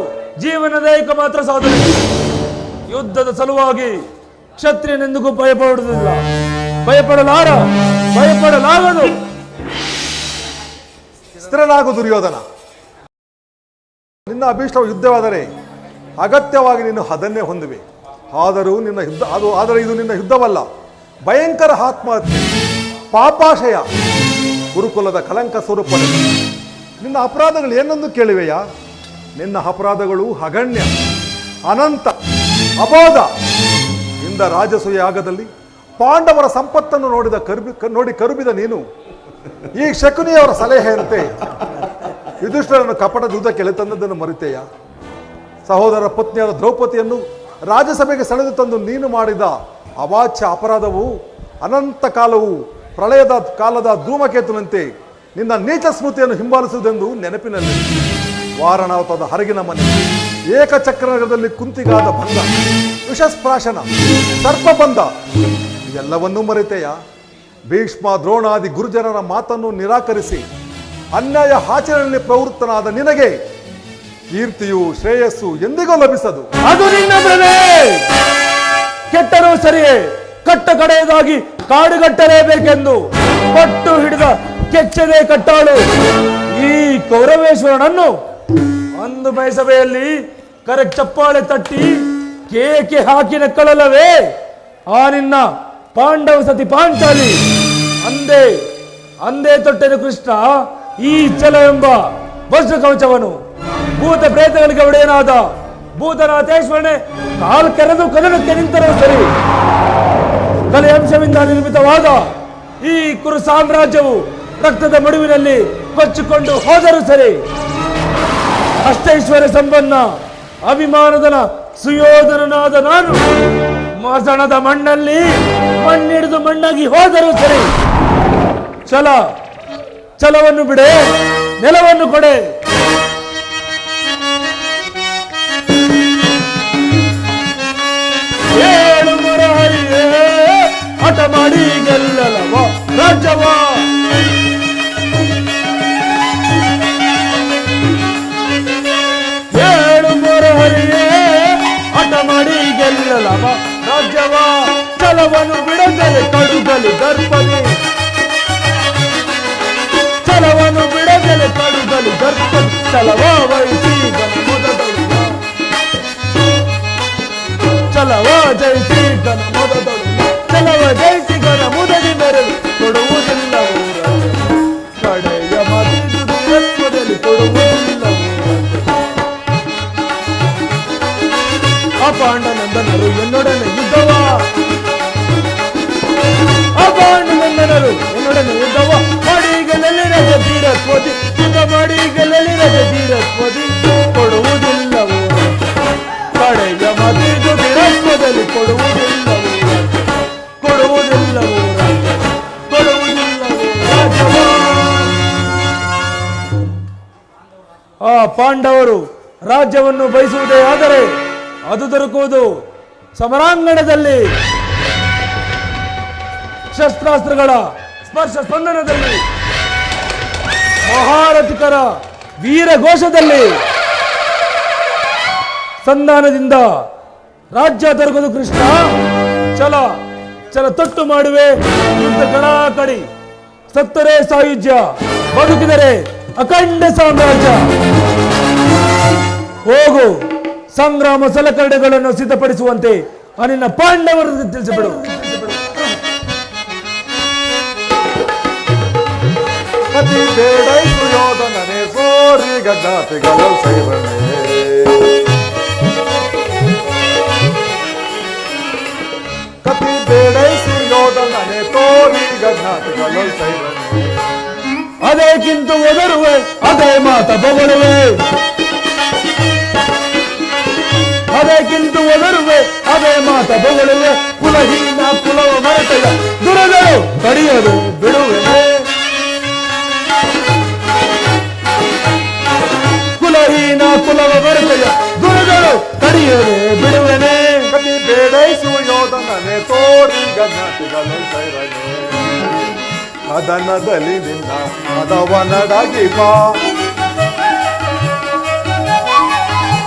ಜೀವನದ ಏಕಮಾತ್ರ ಸಾಧನೆ. ಯುದ್ಧದ ಸಲುವಾಗಿ ಕ್ಷತ್ರಿಯನೆಂದಿಗೂ ಭಯಪಡುವುದಿಲ್ಲ, ಭಯಪಡಲಾಗದು. ಸ್ಥಿರನಾಗು ದುರ್ಯೋಧನ. ನಿನ್ನ ಅಭೀಷ್ಟವು ಯುದ್ಧವಾದರೆ ಅಗತ್ಯವಾಗಿ ನೀನು ಅದನ್ನೇ ಹೊಂದುವೆ. ಆದರೆ ಇದು ನಿನ್ನ ಯುದ್ಧವಲ್ಲ, ಭಯಂಕರ ಆತ್ಮಹತ್ಯೆ, ಪಾಪಾಶಯ, ಗುರುಕುಲದ ಕಲಂಕ ಸ್ವರೂಪನೆ. ನಿನ್ನ ಅಪರಾಧಗಳು ಏನೆಂದು ಕೇಳಿವೆಯಾ? ನಿನ್ನ ಅಪರಾಧಗಳು ಅಗಣ್ಯ, ಅನಂತ, ಅಬೋಧ. ಇಂದ ರಾಜಸೂಯ ಯಾಗದಲ್ಲಿ ಪಾಂಡವರ ಸಂಪತ್ತನ್ನು ನೋಡಿ ಕರುಬಿದ ನೀನು ಈ ಶಕುನಿಯವರ ಸಲಹೆಯಂತೆ ಯುಧಿಷ್ಠಿರನನ್ನು ಕಪಟ ದೂತ ಕೆಳೆ ತಂದದ್ದನ್ನು ಮರಿತೆಯ? ಸಹೋದರ ಪತ್ನಿಯಾದ ದ್ರೌಪದಿಯನ್ನು ರಾಜ್ಯಸಭೆಗೆ ಸೆಳೆದು ತಂದು ನೀನು ಮಾಡಿದ ಅವಾಚ್ಯ ಅಪರಾಧವು ಅನಂತ ಕಾಲವು ಪ್ರಳಯದ ಕಾಲದ ಧೂಮಕೇತುನಂತೆ ನಿನ್ನ ನೀಚ ಸ್ಮೃತಿಯನ್ನು ಹಿಂಬಾಲಿಸುವುದೆಂದು ನೆನಪಿನಲ್ಲಿ. ವಾರಣಾವತದ ಹರಗಿನ ಮನೆ, ಏಕಚಕ್ರನಗರದಲ್ಲಿ ಕುಂತಿಗಾದ ಭಂಗ, ವಿಷಸ್ಪ್ರಾಶನ, ಸರ್ಪಬಂಧ ಎಲ್ಲವನ್ನೂ ಮರೆತೆಯ? ಭೀಷ್ಮ ದ್ರೋಣಾದಿ ಗುರುಜನರ ಮಾತನ್ನು ನಿರಾಕರಿಸಿ ಅನ್ಯಾಯ ಆಚರಣೆಯಲ್ಲಿ ಪ್ರವೃತ್ತನಾದ ನಿನಗೆ ಕೀರ್ತಿಯು ಶ್ರೇಯಸ್ಸು ಎಂದಿಗೂ ಲಭಿಸದು. ಅದು ನಿನ್ನ ಭ್ರಮೆ. ಕೆಟ್ಟರೂ ಸರಿಯೇ, ಕಟ್ಟ ಕಡೆಯದಾಗಿ ಕಾಡುಗಟ್ಟಲೇಬೇಕೆಂದು ಪಟ್ಟು ಹಿಡಿದ ಕೆಚ್ಚದೆ ಕಟ್ಟಾಳು ಈ ಕೌರವೇಶ್ವರನನ್ನು ಒಂದು ಬಯಸಭೆಯಲ್ಲಿ ಕರೆ ಚಪ್ಪಾಳೆ ತಟ್ಟಿ ಕೇಕೆ ಹಾಕಿ ನಕ್ಕಳಲ್ಲವೇ ಆ ನಿನ್ನ ಪಾಂಡವ ಸತಿ ಪಾಂಚಾಲಿ. ಅಂದೇ ಅಂದೇ ತೊಟ್ಟೆನು ಕೃಷ್ಣ ಈ ಛಲ ಎಂಬ ವಜ್ರ ಕವಚವನು. ಭೂತ ಪ್ರೇತಗಳಿಗೆ ಒಡೆಯನಾದ ಭೂತನಾಥೇಶ್ವರನೇ ಕಾಲು ಕೆರೆದು ಕದನಕ್ಕೆ ನಿಂತರೂ ಸರಿ, ಕಲೆ ಅಂಶವಿಂದ ನಿರ್ಮಿತವಾದ ಈ ಕುರು ಸಾಮ್ರಾಜ್ಯವು ರಕ್ತದ ಮಡುವಿನಲ್ಲಿ ಕೊಚ್ಚಿಕೊಂಡು ಹೋದರೂ ಸರಿ, ಅಷ್ಟೈಶ್ವರ್ಯ ಸಂಪನ್ನ ಅಭಿಮಾನದನ ಸುಯೋಧನನಾದ ನಾನು ಮಸಣದ ಮಣ್ಣಲ್ಲಿ ಮಣ್ಣಿಡಿದು ಮಣ್ಣಾಗಿ ಹೋದರೂ ಸರಿ, ಛಲವನ್ನು ಬಿಡೆ, ನೆಲವನ್ನು ಕೊಡೆ. ಏಳು ಮೊರಹರಿಯೇ ಹಠ ಮಾಡಿ ಗೆಲ್ಲಲವ ರಾಜ್ಯವ. ಏಳು ಮೊರಹರಿಯೇ ಹಠ ಮಾಡಿ ಗೆಲ್ಲಲವ ರಾಜ್ಯವ. ಛಲವನ್ನು ಬಿಡದಲೆ ಕಡುಗಲಿ ದರ್ಪದಿ, ಛಲವನ್ನು ಬಿಡದಲೆ ಕಡುಗಲಿ ದರ್ಪದಿ. ಛಲವ ವಹಿಸಿ ಮೊದಲುವ, ಛಲವ ಜಯಿಸಿ ಗನ ಮೊದಲುವ, ಛಲವ ಜಯಿಸಿ ಗನ ಮುದದಿ ಮೆರಲು ಕೊಡುವುದಿಲ್ಲವೋ ಕಡೆಯ ಮದುವೆಯಲ್ಲಿ ಕೊಡುವುದಿಲ್ಲವೋ. ಅಪಾಂಡನಂದನರು ಎನ್ನೊಡನೆ ಯುದ್ಧವ, ಅಪಾಂಡನಂದನರು ಎನ್ನೊಡನೆ ಯುದ್ಧವ ಮಾಡಿಗಲಲ್ಲಿ ರಜ ಧೀರಸ್ವತಿ, ಯುದ್ಧ ಮಾಡಿಗಲಲ್ಲಿ ರಜ ಧೀರಸ್ವತಿ ಕೊಡುವುದಿಲ್ಲವೋ ಕಡೆಯ ಮದುವೆ ಧೀರಸ್ವದಲ್ಲಿ ಕೊಡುವುದಿಲ್ಲವೋ ಕೊಡುವುದಿಲ್ಲವೋ ಕೊಡುವುದಿಲ್ಲವೋ ರಾಜವ. ಆ ಪಾಂಡವರು ರಾಜ್ಯವನ್ನು ಬಯಸುವುದೇ ಆದರೆ ಅದು ದೊರಕುವುದು ಸಮರಾಂಗಣದಲ್ಲಿ, ಶಸ್ತ್ರಾಸ್ತ್ರಗಳ ಸ್ಪರ್ಶ ಸ್ಪಂದನದಲ್ಲಿ, ಮಹಾರಥಿಕರ ವೀರಘೋಷದಲ್ಲಿ. ಸಂಧಾನದಿಂದ ರಾಜ್ಯ ದೊರಕದು ಕೃಷ್ಣ. ಛಲ ತೊಟ್ಟು ಮಾಡುವೆ ಯುದ್ಧ ಕಡಾಕಡಿ. ಸತ್ತರೆ ಸಾಯುಜ್ಯ, ಬದುಕಿದರೆ ಅಖಂಡ ಸಾಮ್ರಾಜ್ಯ. ಹೋಗು, ಸಂಗ್ರಾಮ ಸಲಕರಣೆಗಳನ್ನು ಸಿದ್ಧಪಡಿಸುವಂತೆ ಅನಿನ್ನ ಪಾಂಡವರನ್ನು ತಿಳಿಸಿಬಿಡು. ಕತಿ ಬೇಡೈಸು ಯೋಧನನೆ ಸೋರಿ ಗದ್ದಾತಿಗಳು ಸೈವನೆ. ಕತಿ ಬೇಡೈಸು ಯೋಧನನೆ ತೋರಿ ಗದ್ದಾತಿಗಳು ಸೈವನೆ. ಅದೇಕ್ಕಿಂತ ಒದರುವೆ ಅದೇ ಮಾತ ಬೊಗಳುವೆ, ಅದಕ್ಕಿಂತ ಒದರುವೆ ಅದೇ ಮಾತ ಬೊಗಳುವೆ. ಕುಲಹೀನ ಕುಲವ ಮರೆತೆಯ ದುರಗಳು ಕಡಿಯದು ಬಿಡುವೆ. ಕುಲಹೀನ ಕುಲವ ಮರೆತೆಯ ದುರಗಳು ಕಡಿಯದೆ ಬಿಡುವೆನೆ. ಕತಿ ಬೇಡೈಸುವ ಯೋಧನನೆ ತೋರಿ ಗದ್ದಾತಿಗಳು ಸೈವನೆ. ಕದನದಲ್ಲಿ ನಿನ್ನ ಮದವನಡಗಿ ಬಾ,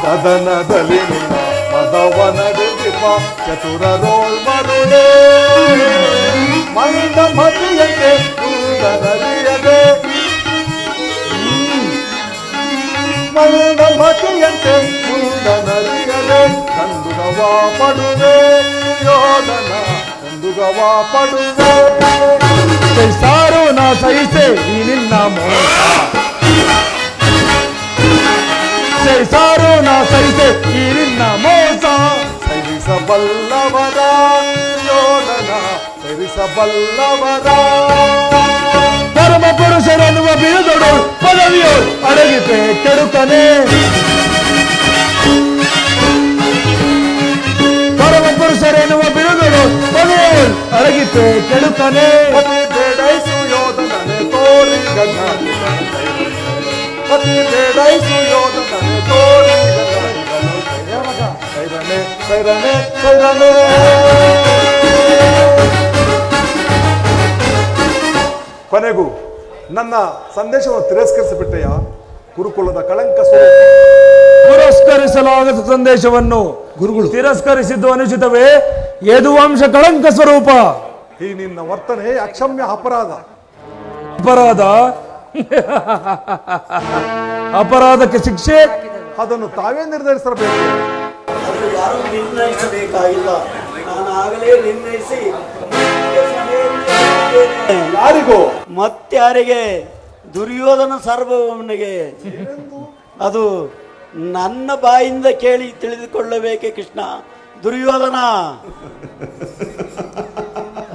ಕದನದಲ್ಲಿ ನಿನ್ನ ಮದವನಡಗಿ ಬಾ. ಚತುರರೋಳ್ ಮರುಳೆ ಮಂದ ಮತಿಯಂತೆ ಕುಂದನರಿಯದೆ, ಮಂದ ಮತಿಯಂತೆ ಕುಂದನರಿಯದೆ. ಕಂದುಗವ ಪಡುವೆ ಯೋಧನ, ಕಂದುಗವ ಪಡುವೆ. ಸಾರು ನಾ ಸಹಿಸೆ ಈ ನಿನ್ನ ಮೋಸ, ಸಾರು ನಾ ಸಹಿಸೆ ಈ ನಿನ್ನ ಮೋಸ. ಸಹಿಸಬಲ್ಲವರ ಯೋಧನ, ಸಹಿಸಬಲ್ಲವರ ಪರಮ ಪುರುಷರನ್ನುವ ಬಿರುದೊಡು ಪದವಿಯು ಅಡಗಿತೆ ಲಂಕನೆ ಪತಿ ಬೇಡೈಸು ಯೋಧನನೆ ತೋರಿ ಗಂಗಾಧಿಪನ ಪತಿ ಬೇಡೈಸು ಯೋಧನನೆ ತೋರಿ ಗಂಗಾಧಿಪನ ಸೈರನೆ ಸೈರನೆ ಸೈರನೆ. ಕೊನೆಗೂ ನನ್ನ ಸಂದೇಶವನ್ನು ತಿರಸ್ಕರಿಸಿಬಿಟ್ಟೆಯ ಗುರುಕುಲದ ಕಳಂಕ ಸ್ವರೂಪ. ಪುರಸ್ಕರಿಸಲಾಗದ ಸಂದೇಶವನ್ನು ಗುರುಗಳು ತಿರಸ್ಕರಿಸಿದ್ದು ಅನುಚಿತವೇ? ಯದುವಂಶ ಕಳಂಕ ಸ್ವರೂಪ. ಈ ನಿನ್ನ ವರ್ತನೆ ಅಕ್ಷಮ್ಯ ಅಪರಾಧ. ಅಪರಾಧ ಅಪರಾಧಕ್ಕೆ ಶಿಕ್ಷೆ ಅದನ್ನು ತಾವೇ ನಿರ್ಧರಿಸಬೇಕು. ಅದು ಯಾರು ನಿರ್ಣಯಿಸಬೇಕಾಗಿಲ್ಲ, ನಾನು ಆಗಲೇ ನಿರ್ಣಯಿಸಿ ಯಾರಿಗೂ ಮತ್ತಾರಿಗೆ ದುರ್ಯೋಧನ ಸಾರ್ವಭೌಮನಿಗೆ ಅದು ನನ್ನ ಬಾಯಿಂದ ಕೇಳಿ ತಿಳಿದುಕೊಳ್ಳಬೇಕೆ ಕೃಷ್ಣ. ದುರ್ಯೋಧನ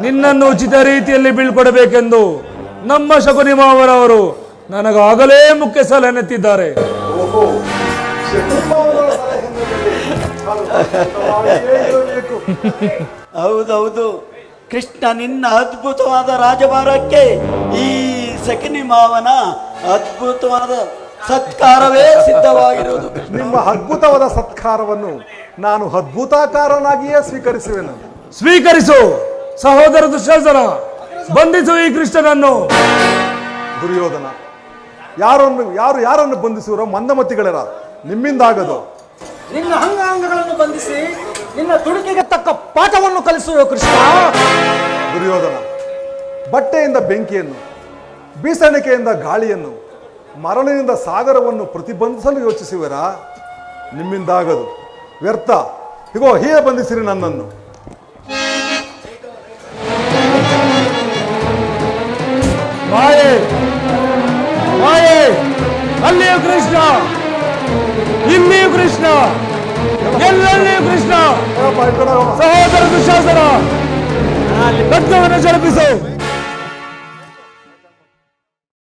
ನಿನ್ನನ್ನು ಉಚಿತ ರೀತಿಯಲ್ಲಿ ಬೀಳ್ಕೊಡಬೇಕೆಂದು ನಮ್ಮ ಶಕುನಿ ಮಾವರವರು ನನಗಾಗಲೇ ಮುಖ್ಯ ಸಲಹೆ ನೆತ್ತಿದ್ದಾರೆ. ಹೌದೌದು ಕೃಷ್ಣ, ನಿನ್ನ ಅದ್ಭುತವಾದ ರಾಜಭಾರಕ್ಕೆ ಈ ಸಕಿನಿ ಮಾವನ ಅದ್ಭುತವಾದ ಸತ್ಕಾರವೇ ಸಿದ್ಧವಾಗಿರುವುದು. ನಿಮ್ಮ ಅದ್ಭುತವಾದ ಸತ್ಕಾರವನ್ನು ನಾನು ಅದ್ಭುತಾಕಾರನಾಗಿಯೇ ಸ್ವೀಕರಿಸುವೆನು. ಸ್ವೀಕರಿಸು ಸಹೋದರ ದುಶ್ಯಾಸನ, ಬಂಧಿಸು ಈ ಕೃಷ್ಣನನ್ನು. ದುರ್ಯೋಧನ, ಯಾರನ್ನು ಬಂಧಿಸುವರೋ ಮಂದಮತಿಗಳರ, ನಿಮ್ಮಿಂದಾಗದು. ನಿನ್ನ ಅಂಗಾಂಗಗಳನ್ನು ಬಂಧಿಸಿ ನಿನ್ನ ತುಡುಕಿಗೆ ತಕ್ಕ ಪಾಠವನ್ನು ಕಲಿಸುವ ಕೃಷ್ಣ. ದುರ್ಯೋಧನ, ಬಟ್ಟೆಯಿಂದ ಬೆಂಕಿಯನ್ನು, ಬೀಸಣಿಕೆಯಿಂದ ಗಾಳಿಯನ್ನು, ಮರಳಿನಿಂದ ಸಾಗರವನ್ನು ಪ್ರತಿಬಂಧಿಸಲು ಯೋಚಿಸುವಿರಾ? ನಿಮ್ಮಿಂದಾಗದು, ವ್ಯರ್ಥ. ಹೀಗೋ ಹೀಗೆ ಬಂಧಿಸಿರಿ ನನ್ನನ್ನು. ಮಾಯೆ ಮಾಯೆ, ಅಲ್ಲಿಯೂ ಕೃಷ್ಣ, ಇಲ್ಲಿಯೂ ಕೃಷ್ಣ, ಎಲ್ಲೆಲ್ಲಿಯೂ ಕೃಷ್ಣ. ಸಹೋದರ ದುಶ್ಯಾಸನ, ಖಡ್ಗವನ್ನು ಝಳಪಿಸು.